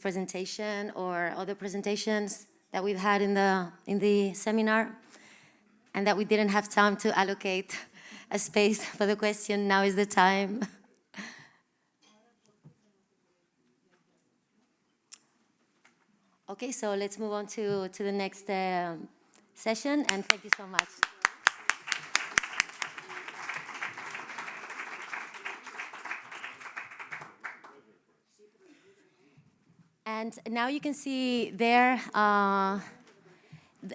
presentation or other presentations that we've had in the seminar, and that we didn't have time to allocate a space for the question? Now is the time. Okay, so let's move on to the next session, and thank you so much. And now you can see there a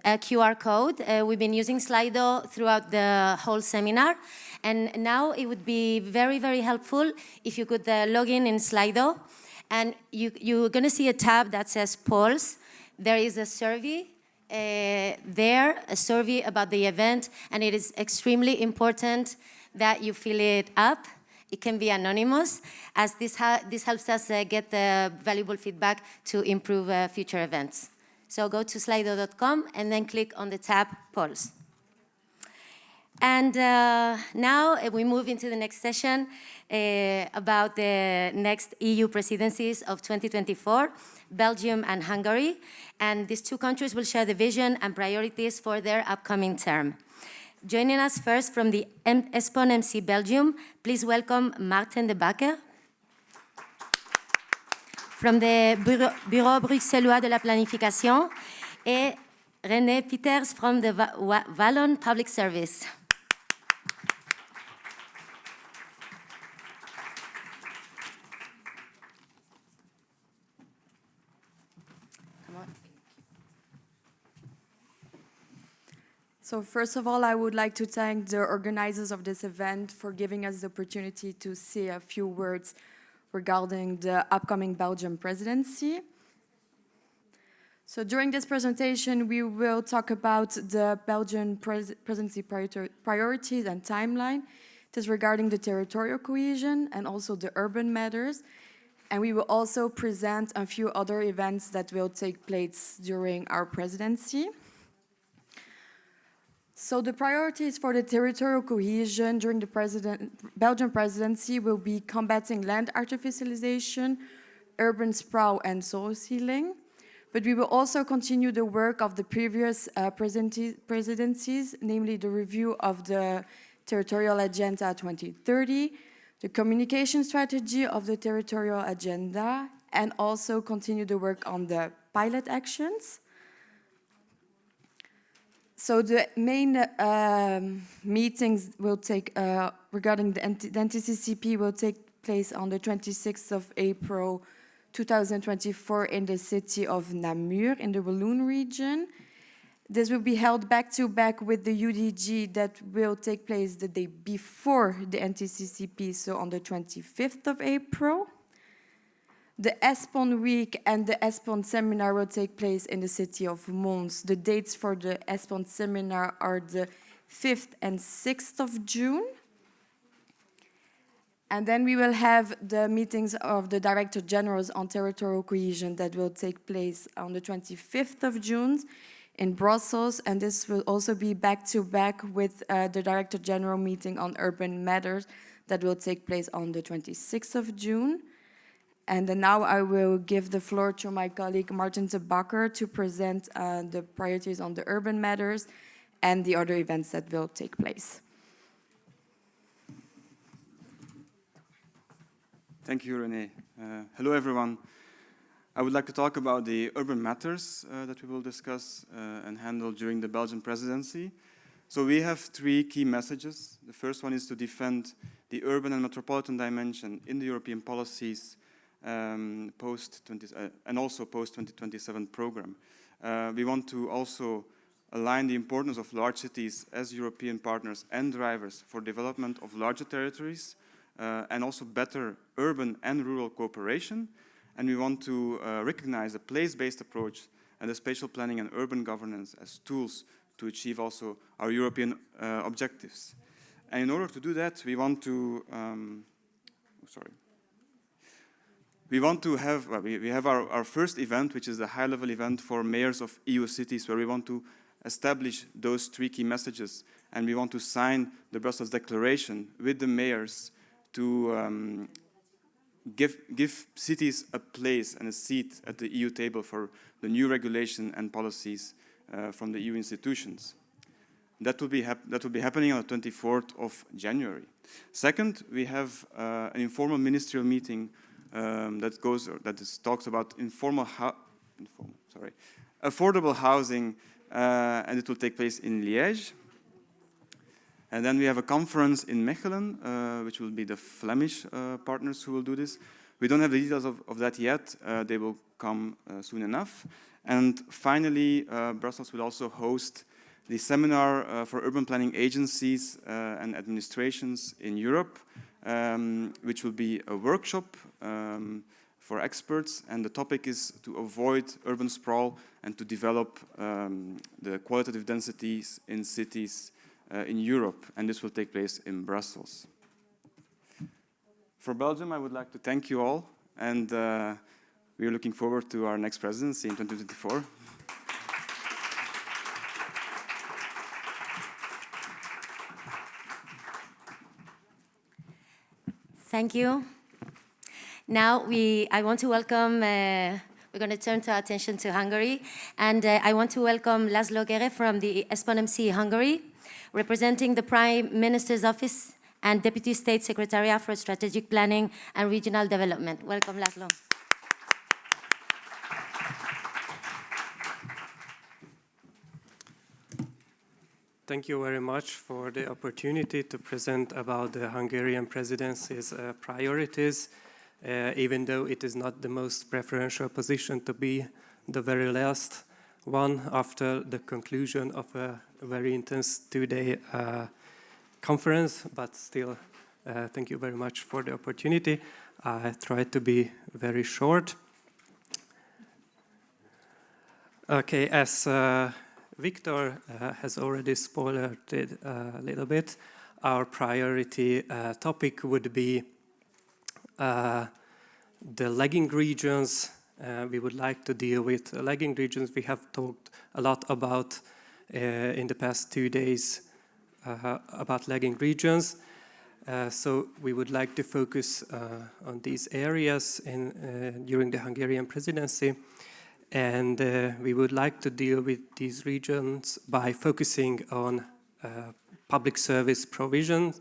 QR code. We've been using Slido throughout the whole seminar, and now it would be very, very helpful if you could log in Slido. And you're going to see a tab that says polls. There is a survey a survey about the event, and it is extremely important that you fill it up. It can be anonymous, as this helps us get valuable feedback to improve future events. So go to slido.com and then click on the tab polls. And now we move into the next session about the next EU presidencies of 2024, Belgium and Hungary. And these two countries will share the vision and priorities for their upcoming term. Joining us first from the ESPON MC Belgium, please welcome Maarten de Bakker. From the Bureau Bruxellois de la Planification, et René Pieters from the Wallon Public Service. So first of all, I would like to thank the organizers of this event for giving us the opportunity to say a few words regarding the upcoming Belgian presidency. So during this presentation, we will talk about the Belgian presidency priorities and timeline. It is regarding the territorial cohesion and also the urban matters. And we will also present a few other events that will take place during our presidency. So the priorities for the territorial cohesion during the Belgian presidency will be combating land artificialization, urban sprawl, and soil sealing. But we will also continue the work of the previous presidencies, namely the review of the Territorial Agenda 2030, the communication strategy of the Territorial Agenda, and also continue the work on the pilot actions. So the main meetings will take, regarding the NTCCP, will take place on the 26th of April 2024 in the city of Namur in the Walloon region. This will be held back-to-back with the UDG that will take place the day before the NTCCP, so on the 25th of April. The ESPON Week and the ESPON Seminar will take place in the city of Mons. The dates for the ESPON Seminar are the 5th and 6th of June. And then we will have the meetings of the Director Generals on Territorial Cohesion that will take place on the 25th of June in Brussels. And this will also be back-to-back with the Director General meeting on urban matters that will take place on the 26th of June. And now I will give the floor to my colleague Maarten de Bakker to present the priorities on the urban matters and the other events that will take place. Thank you, René. Hello, everyone. I would like to talk about the urban matters that we will discuss and handle during the Belgian presidency. So we have 3 key messages. The first one is to defend the urban and metropolitan dimension in the European policies and also post-2027 program. We want to also align the importance of large cities as European partners and drivers for development of larger territories and also better urban and rural cooperation. And we want to recognize a place-based approach and the spatial planning and urban governance as tools to achieve also our European objectives. And in order to do that, we want to, we have our first event, which is the high-level event for mayors of EU cities, where we want to establish those 3 key messages, and we want to sign the Brussels Declaration with the mayors to give cities a place and a seat at the EU table for the new regulation and policies from the EU institutions. That will be happening on the 24th of January. Second, we have an informal ministerial meeting that talks about affordable housing, and it will take place in Liège. And then we have a conference in Mechelen, which will be the Flemish partners who will do this. We don't have the details of that yet. They will come soon enough. And finally, Brussels will also host the seminar for urban planning agencies and administrations in Europe, which will be a workshop for experts. And the topic is to avoid urban sprawl and to develop the qualitative densities in cities in Europe. And this will take place in Brussels. For Belgium, I would like to thank you all. And we are looking forward to our next presidency in 2024. Thank you. Now I want to welcome, we're going to turn our attention to Hungary, and I want to welcome Laszlo Gere from the ESPON MC Hungary, representing the Prime Minister's Office and Deputy State Secretariat for Strategic Planning and Regional Development. Welcome, Laszlo. Thank you very much for the opportunity to present about the Hungarian presidency's priorities, even though it is not the most preferential position to be the very last one after the conclusion of a very intense 2-day conference, but still, thank you very much for the opportunity. I tried to be very short. Okay, as Victor has already spoiled it a little bit. Our priority topic would be the lagging regions. We would like to deal with lagging regions. We have talked a lot about in the past 2 days about lagging regions. So we would like to focus on these areas during the Hungarian presidency. And we would like to deal with these regions by focusing on public service provision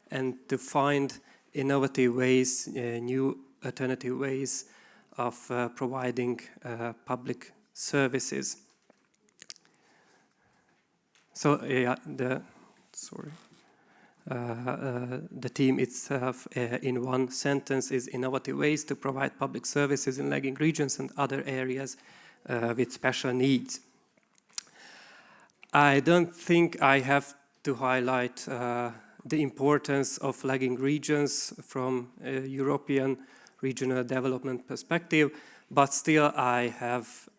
and to find innovative ways, new alternative ways of providing public services. So the theme itself in one sentence is innovative ways to provide public services in lagging regions and other areas with special needs. I don't think I have to highlight the importance of lagging regions from a European regional development perspective, but still I have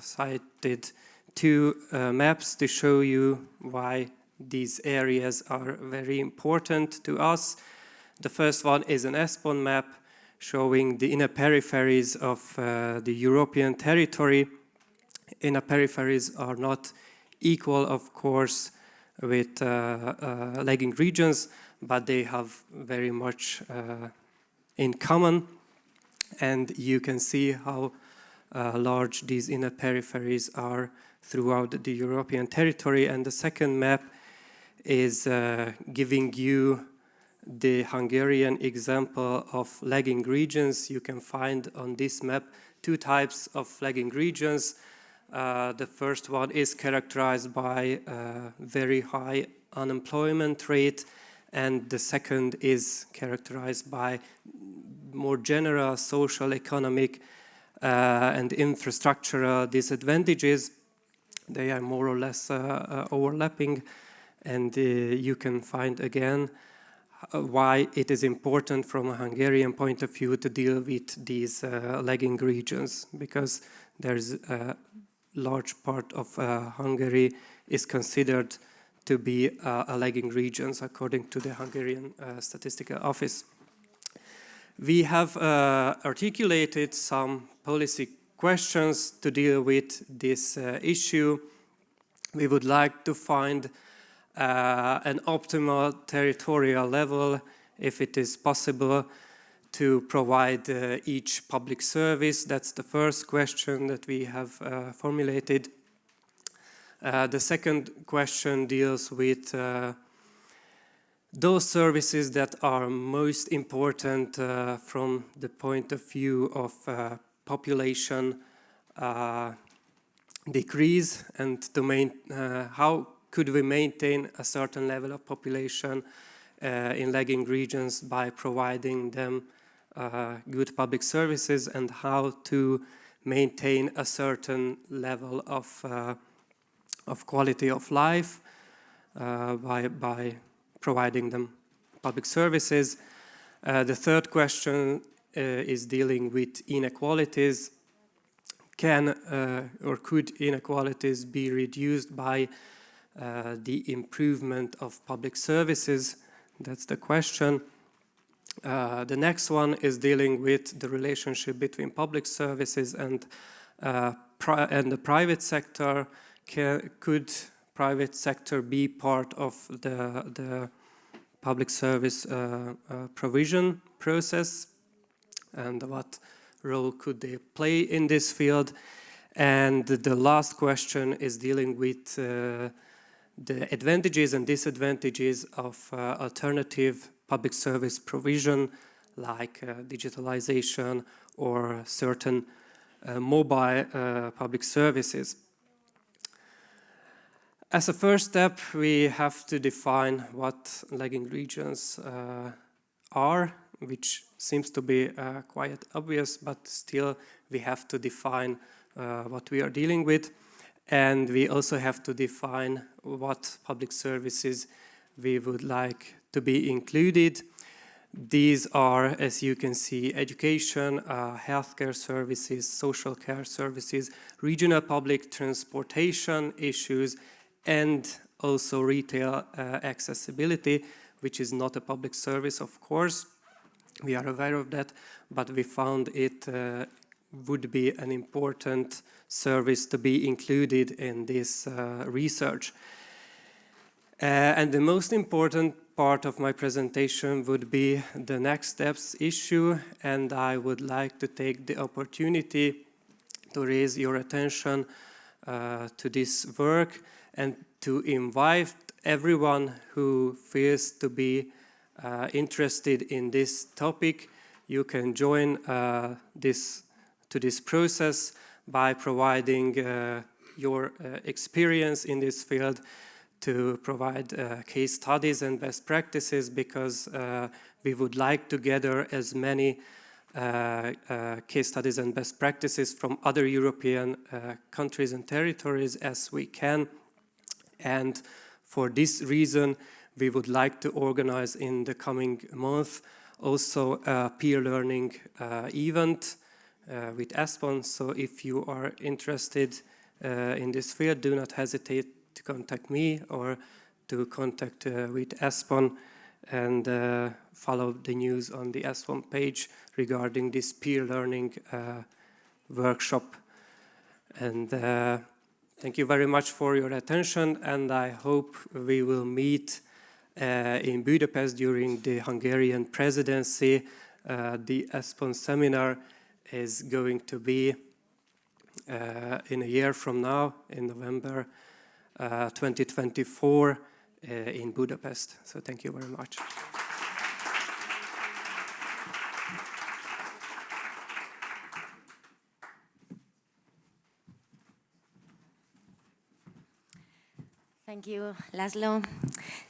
cited 2 maps to show you why these areas are very important to us. The first one is an ESPON map showing the inner peripheries of the European territory. Inner peripheries are not equal, of course, with lagging regions, but they have very much in common. And you can see how large these inner peripheries are throughout the European territory. And the second map is giving you the Hungarian example of lagging regions. You can find on this map two types of lagging regions. The first one is characterized by very high unemployment rate, and the second is characterized by more general social, economic, and infrastructural disadvantages. They are more or less overlapping, and you can find again why it is important from a Hungarian point of view to deal with these lagging regions, because there's a large part of Hungary is considered to be a lagging regions according to the Hungarian Statistical Office. We have articulated some policy questions to deal with this issue. We would like to find an optimal territorial level, if it is possible, to provide each public service. That's the first question that we have formulated. The second question deals with those services that are most important from the point of view of population decrease, and to how could we maintain a certain level of population in lagging regions by providing them good public services, and how to maintain a certain level of quality of life by providing them public services. The third question is dealing with inequalities. Can or could inequalities be reduced by the improvement of public services? That's the question. The next one is dealing with the relationship between public services and the private sector. Could private sector be part of the public service provision process, and what role could they play in this field? And the last question is dealing with the advantages and disadvantages of alternative public service provision, like digitalization or certain mobile public services. As a first step, we have to define what lagging regions are, which seems to be quite obvious, but still we have to define what we are dealing with. And we also have to define what public services we would like to be included. These are, as you can see, education, healthcare services, social care services, regional public transportation issues, and also retail accessibility, which is not a public service, of course. We are aware of that, but we found it would be an important service to be included in this research. And the most important part of my presentation would be the next steps issue, and I would like to take the opportunity to raise your attention to this work and to invite everyone who feels to be interested in this topic. You can join this process by providing your experience in this field, to provide case studies and best practices, because we would like to gather as many case studies and best practices from other European countries and territories as we can. And for this reason, we would like to organize in the coming month also a peer learning event with ESPON. So if you are interested in this field, do not hesitate to contact me or to contact with ESPON, and follow the news on the ESPON page regarding this peer learning workshop. And thank you very much for your attention, and I hope we will meet in Budapest during the Hungarian presidency. The ESPON Seminar is going to be in a year from now, in November 2024, in Budapest. So thank you very much. Thank you, Laszlo.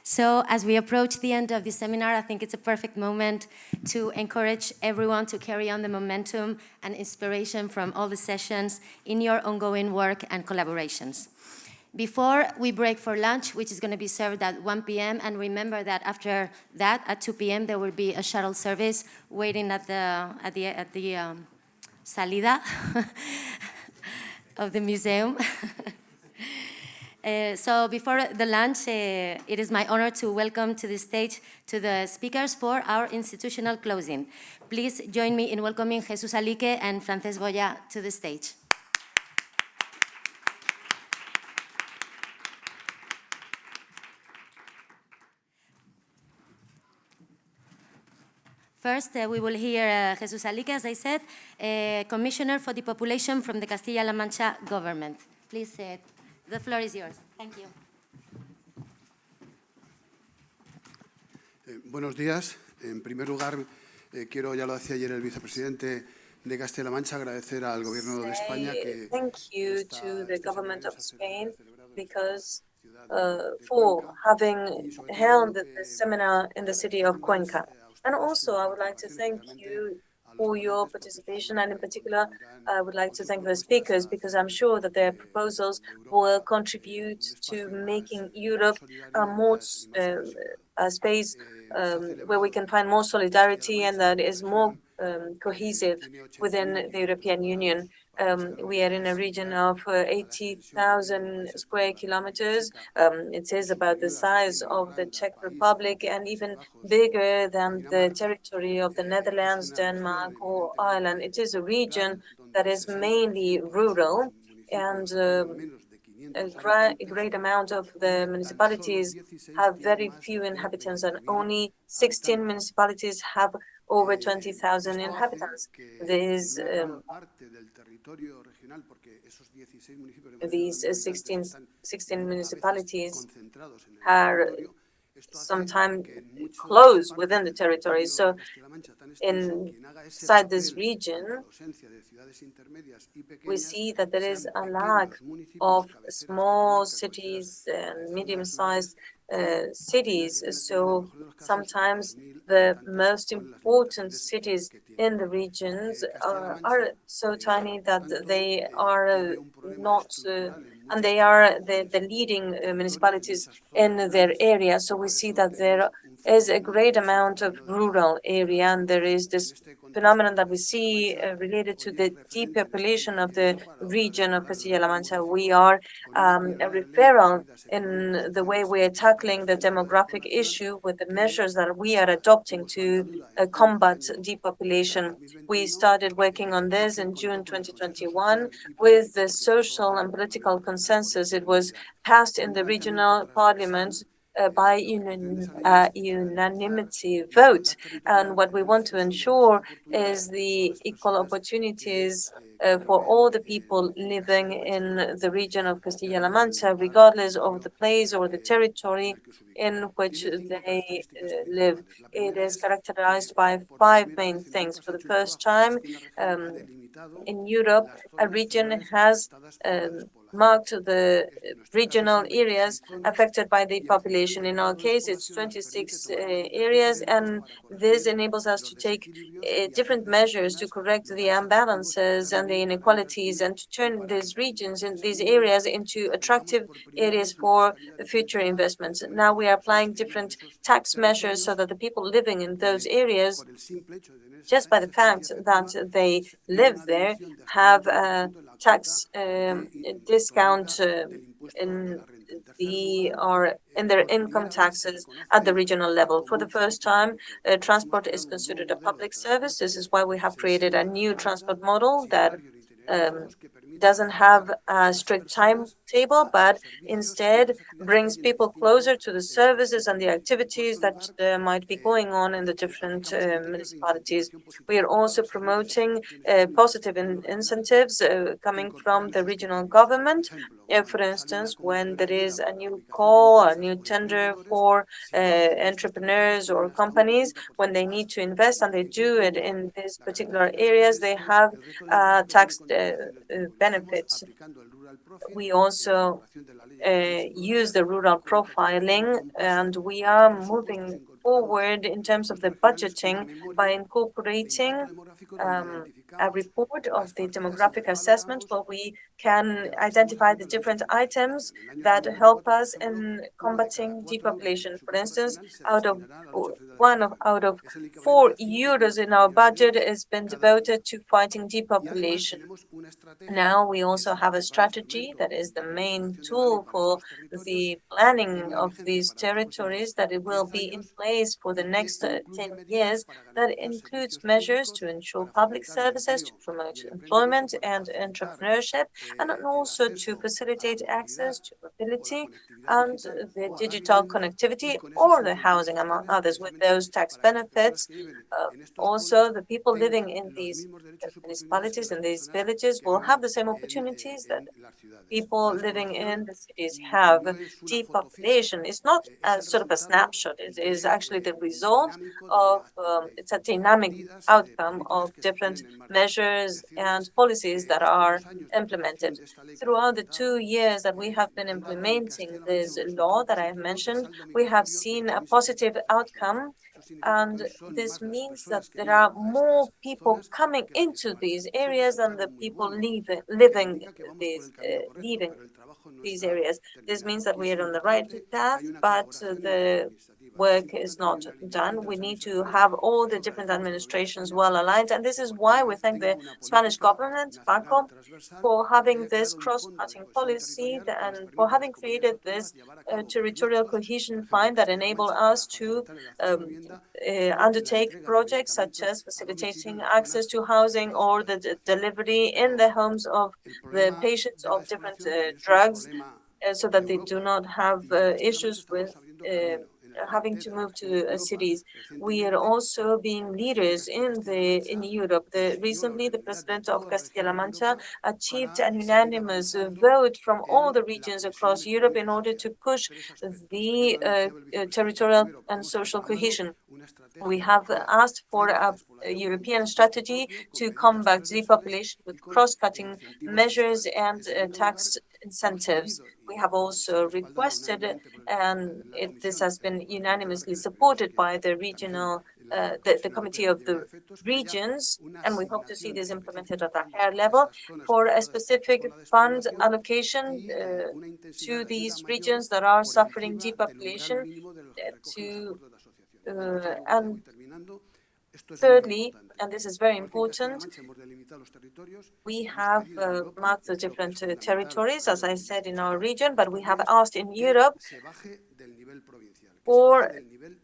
So as we approach the end of the seminar, I think it's a perfect moment to encourage everyone to carry on the momentum and inspiration from all the sessions in your ongoing work and collaborations. Before we break for lunch, which is going to be served at 1 p.m., and remember that after that, at 2 p.m., there will be a shuttle service waiting at the salida of the museum. So before the lunch, it is my honor to welcome to the stage to the speakers for our institutional closing. Please join me in welcoming Jesus Alique and Francesc Goya to the stage. First, we will hear Jesus Alique, as I said, Commissioner for Depopulation from the Castilla-La Mancha government. Please, the floor is yours. Thank you. Buenos días. En primer lugar, quiero, ya lo decía ayer el vicepresidente de Castilla-La Mancha, agradecer al Gobierno de España que thank you to the government of Spain because for having held the seminar in the city of Cuenca. And also, I would like to thank you for your participation, and in particular, I would like to thank the speakers because I'm sure that their proposals will contribute to making Europe a more a space where we can find more solidarity and that is more cohesive within the European Union. We are in a region of 80,000 square kilometers. It is about the size of the Czech Republic and even bigger than the territory of the Netherlands, Denmark, or Ireland. It is a region that is mainly rural, and a great amount of the municipalities have very few inhabitants, and only 16 municipalities have over 20,000 inhabitants. These 16 municipalities are sometimes close within the territory. So inside this region, we see that there is a lack of small cities and medium-sized cities. So sometimes the most important cities in the regions are so tiny that they are not, and they are the leading municipalities in their area. So we see that there is a great amount of rural area, and there is this phenomenon that we see related to the depopulation of the region of Castilla-La Mancha. We are a referral in the way we are tackling the demographic issue with the measures that we are adopting to combat depopulation. We started working on this in June 2021 with the social and political consensus. It was passed in the regional parliament by unanimity vote. And what we want to ensure is the equal opportunities for all the people living in the region of Castilla-La Mancha, regardless of the place or the territory in which they live. It is characterized by 5 main things. For the first time in Europe, a region has marked the regional areas affected by the population. In our case, it's 26 areas, and this enables us to take different measures to correct the imbalances and the inequalities and to turn these regions and these areas into attractive areas for future investments. Now we are applying different tax measures so that the people living in those areas, just by the fact that they live there, have a tax discount in their income taxes at the regional level. For the first time, transport is considered a public service. This is why we have created a new transport model that doesn't have a strict timetable, but instead brings people closer to the services and the activities that might be going on in the different municipalities. We are also promoting positive incentives coming from the regional government. For instance, when there is a new call, a new tender for entrepreneurs or companies, when they need to invest and they do it in these particular areas, they have tax benefits. we also use the rural profiling, and we are moving forward in terms of the budgeting by incorporating a report of the demographic assessment where we can identify the different items that help us in combating depopulation. For instance, out of 4 euros in our budget has been devoted to fighting depopulation. Now we also have a strategy that is the main tool for the planning of these territories, that it will be in place for the next 10 years, that includes measures to ensure public services, to promote employment and entrepreneurship, and also to facilitate access to mobility and the digital connectivity or the housing, among others, with those tax benefits. Also, the people living in these municipalities and these villages will have the same opportunities that people living in the cities have. Depopulation is not a sort of a snapshot. It is actually the result of, it's a dynamic outcome of different measures and policies that are implemented. Throughout the 2 years that we have been implementing this law that I have mentioned, we have seen a positive outcome, and this means that there are more people coming into these areas than the people leaving these areas. This means that we are on the right path, but the work is not done. We need to have all the different administrations well aligned, and this is why we thank the Spanish government, Paco, for having this cross-cutting policy and for having created this territorial cohesion fund that enable us to undertake projects such as facilitating access to housing or the delivery in the homes of the patients of different drugs, so that they do not have issues with having to move to cities. We are also being leaders in Europe. Recently, the president of Castilla-La Mancha achieved an unanimous vote from all the regions across Europe in order to push the territorial and social cohesion. We have asked for a European strategy to combat depopulation with cross-cutting measures and tax incentives. We have also requested, and this has been unanimously supported by the regional, the Committee of the Regions, and we hope to see this implemented at a higher level, for a specific fund allocation to these regions that are suffering depopulation. And thirdly, and this is very important, we have marked the different territories, as I said, in our region, but we have asked in Europe for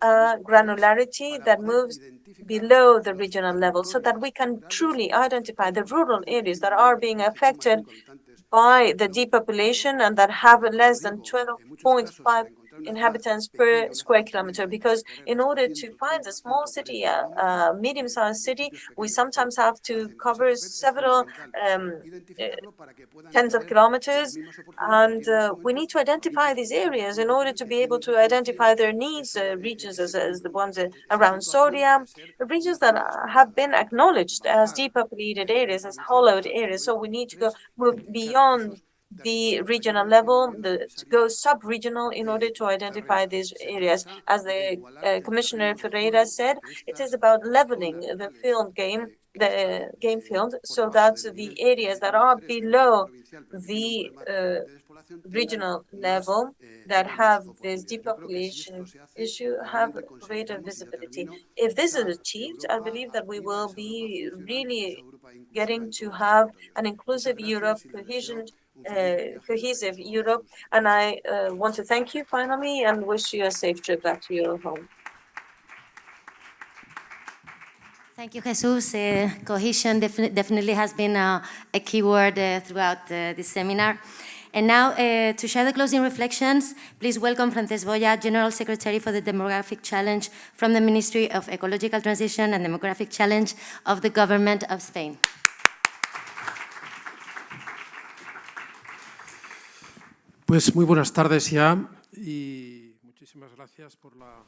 granularity that moves below the regional level, so that we can truly identify the rural areas that are being affected by the depopulation and that have less than 12.5 inhabitants per square kilometer. Because in order to find a small city, a medium-sized city, we sometimes have to cover several tens of kilometers, and we need to identify these areas in order to be able to identify their needs. Regions as the ones around Soria, regions that have been acknowledged as depopulated areas, as hollowed areas. So we need to move beyond the regional level, to go sub-regional in order to identify these areas. As the Commissioner Ferreira said, it is about leveling the game field, so that the areas that are below the regional level, that have this depopulation issue, have greater visibility. If this is achieved, I believe that we will be really getting to have an inclusive Europe, cohesive Europe. And I want to thank you finally and wish you a safe trip back to your home. Thank you, Jesus. Cohesion definitely has been a key word throughout this seminar. And now, to share the closing reflections, please welcome Frances Boya, General Secretary for the Demographic Challenge from the Ministry of Ecological Transition and Demographic Challenge of the Government of Spain. Pues muy buenas tardes ya y muchísimas gracias por la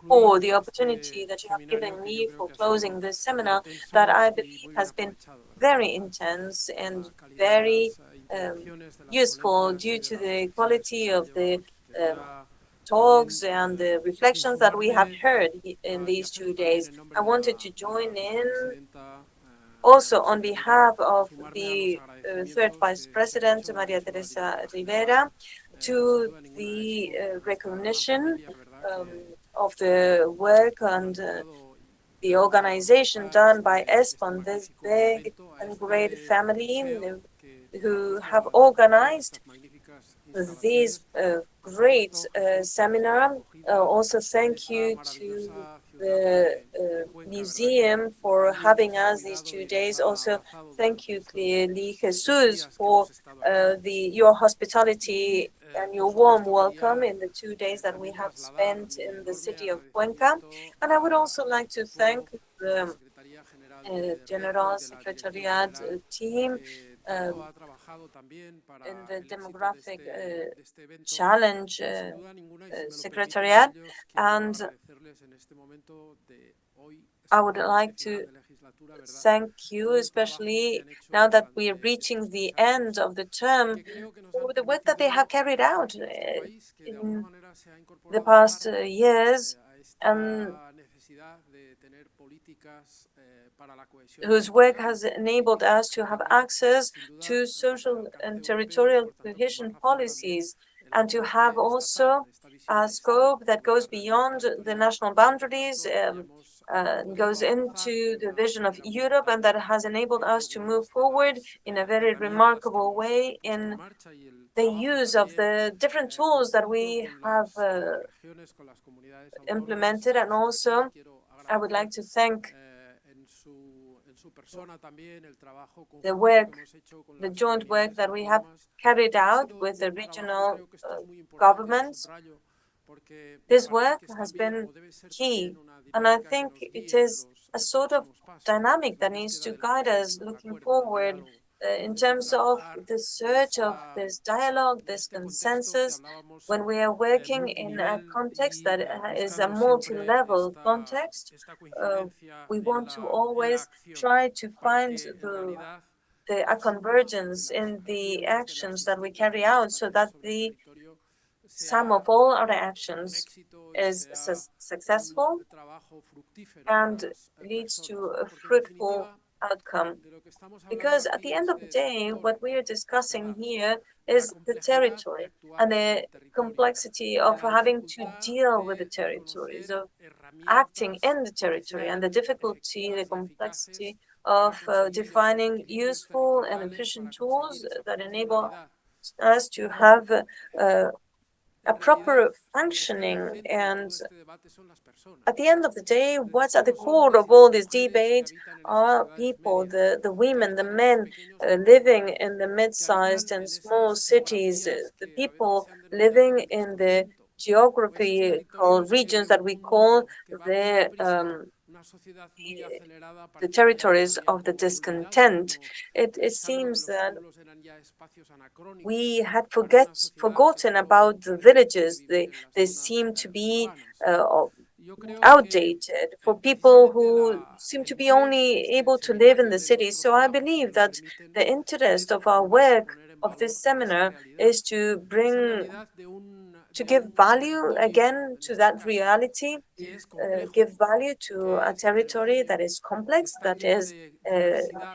for the opportunity that you have given me for closing this seminar that I believe has been very intense and very useful due to the quality of the talks and the reflections that we have heard in these 2 days. I wanted to join in also on behalf of the third Vice President, Maria Teresa Rivera, to the recognition of the work and the organization done by ESPON, this big and great family who have organized this great seminar. Also, thank you to the museum for having us these 2 days. Also, thank you, clearly, Jesus, for your hospitality and your warm welcome in the 2 days that we have spent in the city of Cuenca. And I would also like to thank the General Secretariat team in the demographic challenge secretariat, and I would like to thank you, especially now that we are reaching the end of the term, for the work that they have carried out in the past years, and whose work has enabled us to have access to social and territorial cohesion policies, and to have also a scope that goes beyond the national boundaries, goes into the vision of Europe, and that has enabled us to move forward in a very remarkable way in the use of the different tools that we have implemented. And also, I would like to thank the work, the joint work that we have carried out with the regional governments. This work has been key, and I think it is a sort of dynamic that needs to guide us looking forward in terms of the search of this dialogue, this consensus, when we are working in a context that is a multi-level context. We want to always try to find a convergence in the actions that we carry out, so that the sum of all our actions is successful and leads to a fruitful outcome. Because at the end of the day, what we are discussing here is the territory and the complexity of having to deal with the territories, of acting in the territory, and the difficulty, the complexity of defining useful and efficient tools that enable us to have a proper functioning. And at the end of the day, what's at the core of all this debate are people, the women, the men living in the mid-sized and small cities, the people living in the geographical regions that we call the territories of the discontent. It seems that we had forgotten about the villages. They seem to be outdated for people who seem to be only able to live in the city. So I believe that the interest of our work of this seminar is to give value again to that reality, give value to a territory that is complex, that is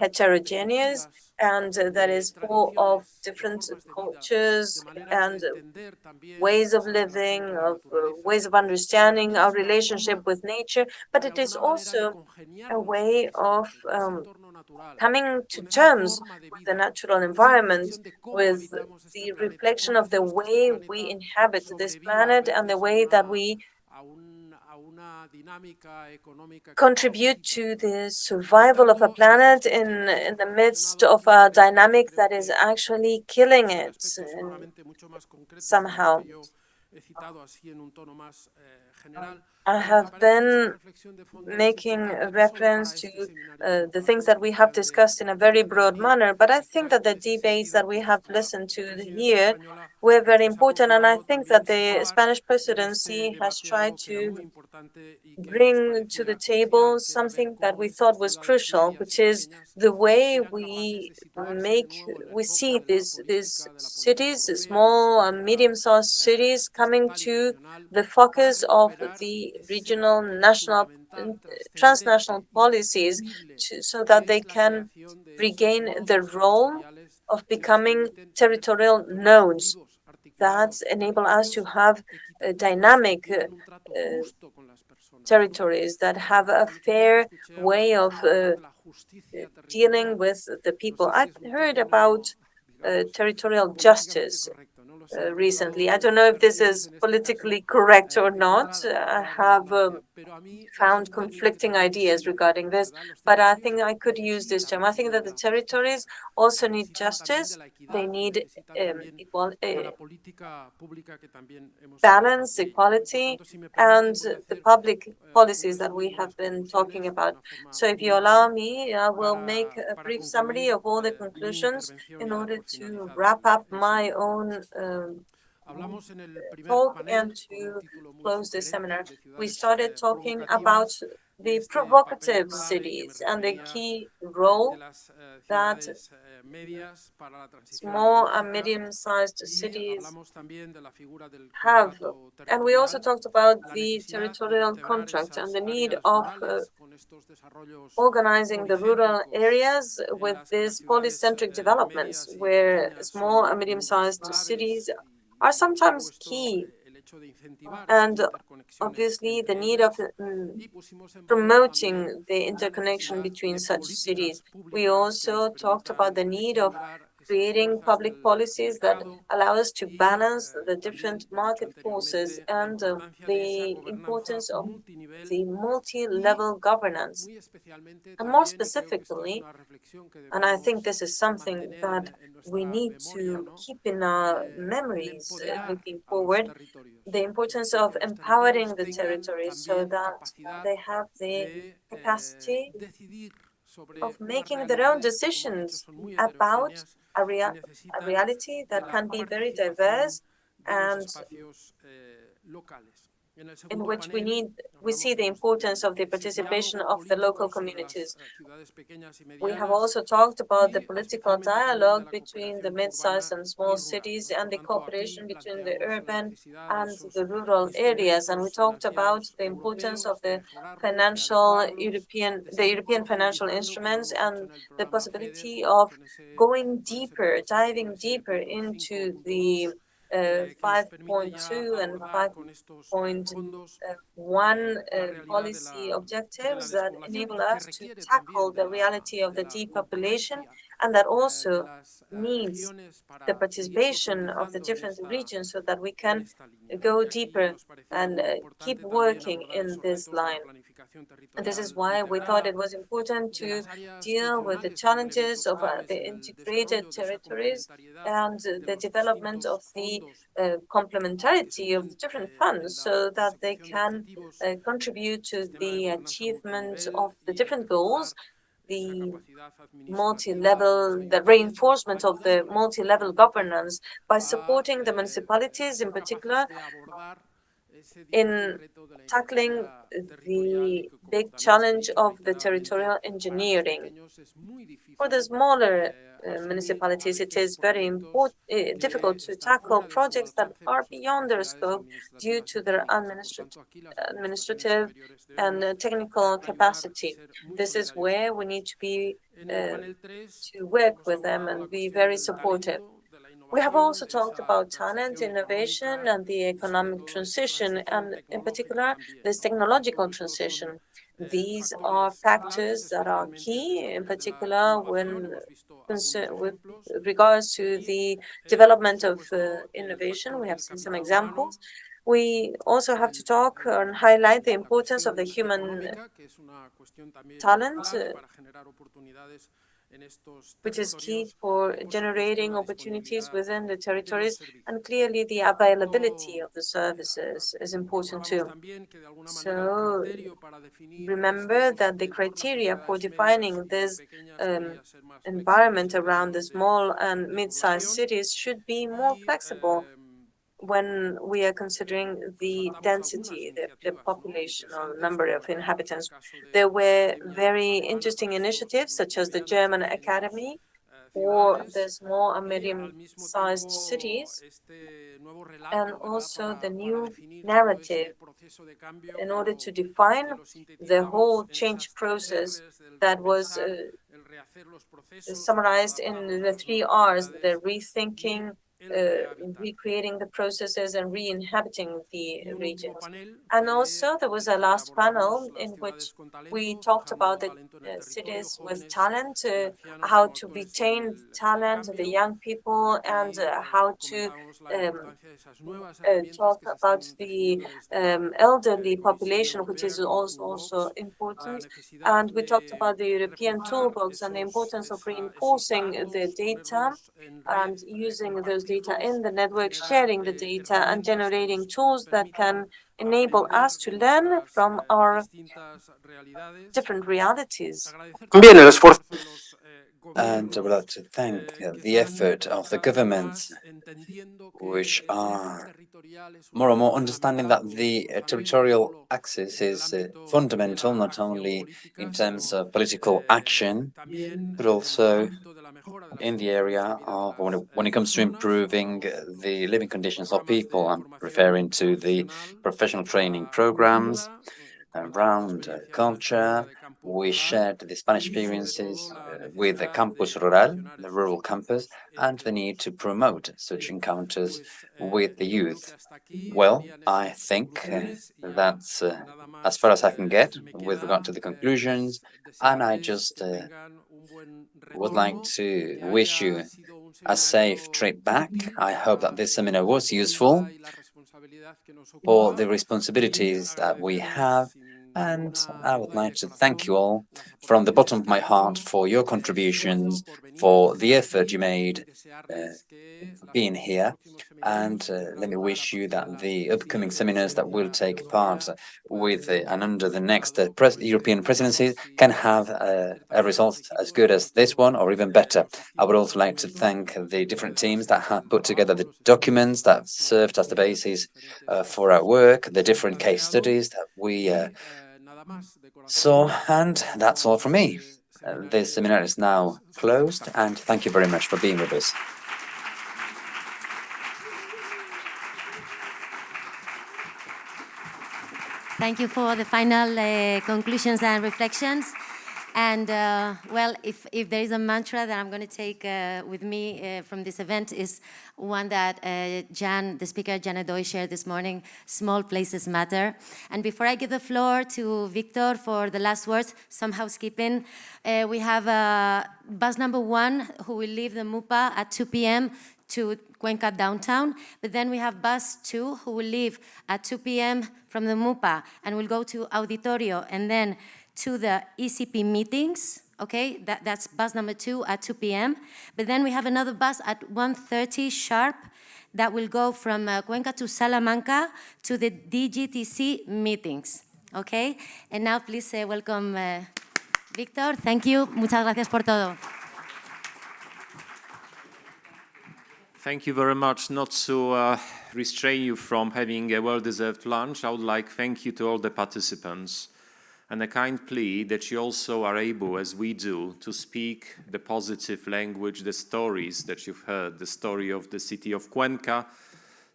heterogeneous, and that is full of different cultures and ways of living, of ways of understanding our relationship with nature. But it is also a way of coming to terms with the natural environment, with the reflection of the way we inhabit this planet and the way that we contribute to the survival of a planet in the midst of a dynamic that is actually killing it somehow. I have been making a reference to the things that we have discussed in a very broad manner, but I think that the debates that we have listened to here were very important, and I think that the Spanish presidency has tried to bring to the table something that we thought was crucial, which is the way we see these cities, small and medium-sized cities, coming to the focus of the regional, national, and transnational policies so that they can regain the role of becoming territorial nodes that enable us to have dynamic territories that have a fair way of dealing with the people. I've heard about territorial justice recently. I don't know if this is politically correct or not. I have found conflicting ideas regarding this, but I think I could use this term. I think that the territories also need justice. They need balance, equality, and the public policies that we have been talking about. So if you allow me, I will make a brief summary of all the conclusions in order to wrap up my own talk and to close this seminar. We started talking about the provocative cities and the key role that small and medium-sized cities have. And we also talked about the territorial contract and the need of organizing the rural areas with these polycentric developments, where small and medium-sized cities are sometimes key, and obviously the need of promoting the interconnection between such cities. We also talked about the need of creating public policies that allow us to balance the different market forces and the importance of the multi-level governance. And more specifically, and I think this is something that we need to keep in our memories looking forward, the importance of empowering the territories so that they have the capacity of making their own decisions about a reality that can be very diverse and in which we see the importance of the participation of the local communities. We have also talked about the political dialogue between the mid-sized and small cities and the cooperation between the urban and the rural areas. And we talked about the importance of the European financial instruments and the possibility of going deeper, diving deeper into the 5.2 and 5.1 policy objectives that enable us to tackle the reality of the depopulation, and that also needs the participation of the different regions so that we can go deeper and keep working in this line. And this is why we thought it was important to deal with the challenges of the integrated territories and the development of the complementarity of the different funds so that they can contribute to the achievement of the different goals, the reinforcement of the multi-level governance by supporting the municipalities in particular in tackling the big challenge of the territorial engineering. For the smaller municipalities, it is very difficult to tackle projects that are beyond their scope due to their administrative and technical capacity. This is where we need to be to work with them and be very supportive. We have also talked about talent, innovation, and the economic transition, and in particular, this technological transition. These are factors that are key, in particular, with regards to the development of innovation. We have seen some examples. We also have to talk and highlight the importance of the human talent which is key for generating opportunities within the territories, and clearly the availability of the services is important too. So remember that the criteria for defining this environment around the small and mid-sized cities should be more flexible when we are considering the density, the population or number of inhabitants. There were very interesting initiatives such as the German Academy or the small and medium-sized cities, and also the new narrative in order to define the whole change process that was summarized in the 3 R's, the rethinking, recreating the processes and re-inhabiting the regions. And also there was a last panel in which we talked about the cities with talent, how to retain talent, the young people, and how to talk about the elderly population, which is also important. And we talked about the European toolbox and the importance of reinforcing the data and using those data in the network, sharing the data and generating tools that can enable us to learn from our different realities. And I would like to thank the effort of the governments, which are more and more understanding that the territorial axis is fundamental, not only in terms of political action, but also in the area of when it comes to improving the living conditions of people. I'm referring to the professional training programs around culture. We shared the Spanish experiences with the Campus Rural, the rural campus, and the need to promote such encounters with the youth. Well, I think that's as far as I can get with regard to the conclusions, and I just would like to wish you a safe trip back. I hope that this seminar was useful for the responsibilities that we have, and I would like to thank you all from the bottom of my heart for your contributions, for the effort you made for being here. And let me wish you that the upcoming seminars that will take part with and under the next European presidency can have a result as good as this one or even better. I would also like to thank the different teams that have put together the documents that served as the basis for our work, the different case studies that we saw, and that's all from me. This seminar is now closed, and thank you very much for being with us. Thank you for the final conclusions and reflections. And well, if there is a mantra that I'm going to take with me from this event is one that the speaker Jan Adoy shared this morning: small places matter. And before I give the floor to Victor for the last words, some housekeeping. We have bus number 1 who will leave the MUPA at 2 p.m. to Cuenca downtown, but then we have bus 2 who will leave at 2 p.m. from the MUPA and will go to Auditorio and then to the ECP meetings, okay? That's bus number 2 at 2 p.m. But then we have another bus at 1:30 sharp that will go from Cuenca to Salamanca to the DGTC meetings, okay? And now please welcome Victor. Thank you. Muchas gracias por todo. Thank you very much. Not to restrain you from having a well-deserved lunch, I would like to thank you to all the participants and a kind plea that you also are able, as we do, to speak the positive language, the stories that you've heard, the story of the city of Cuenca,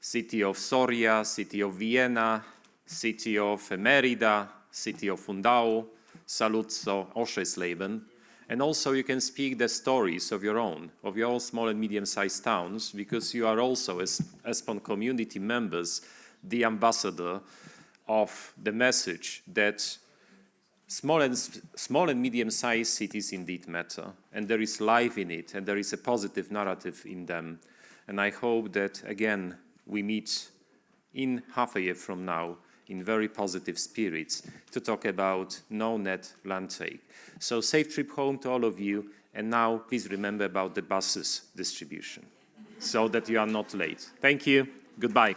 city of Soria, city of Vienna, city of Mérida, city of Fundão, Saluzzo, Oschersleben. And also you can speak the stories of your own small and medium-sized towns, because you are also, as ESPON community members, the ambassador of the message that small and medium-sized cities indeed matter, and there is life in it, and there is a positive narrative in them. And I hope that, again, we meet in half a year from now in very positive spirits to talk about no-net land take. So safe trip home to all of you, And now, please remember about the buses distribution, so that you are not late. Thank you. Goodbye.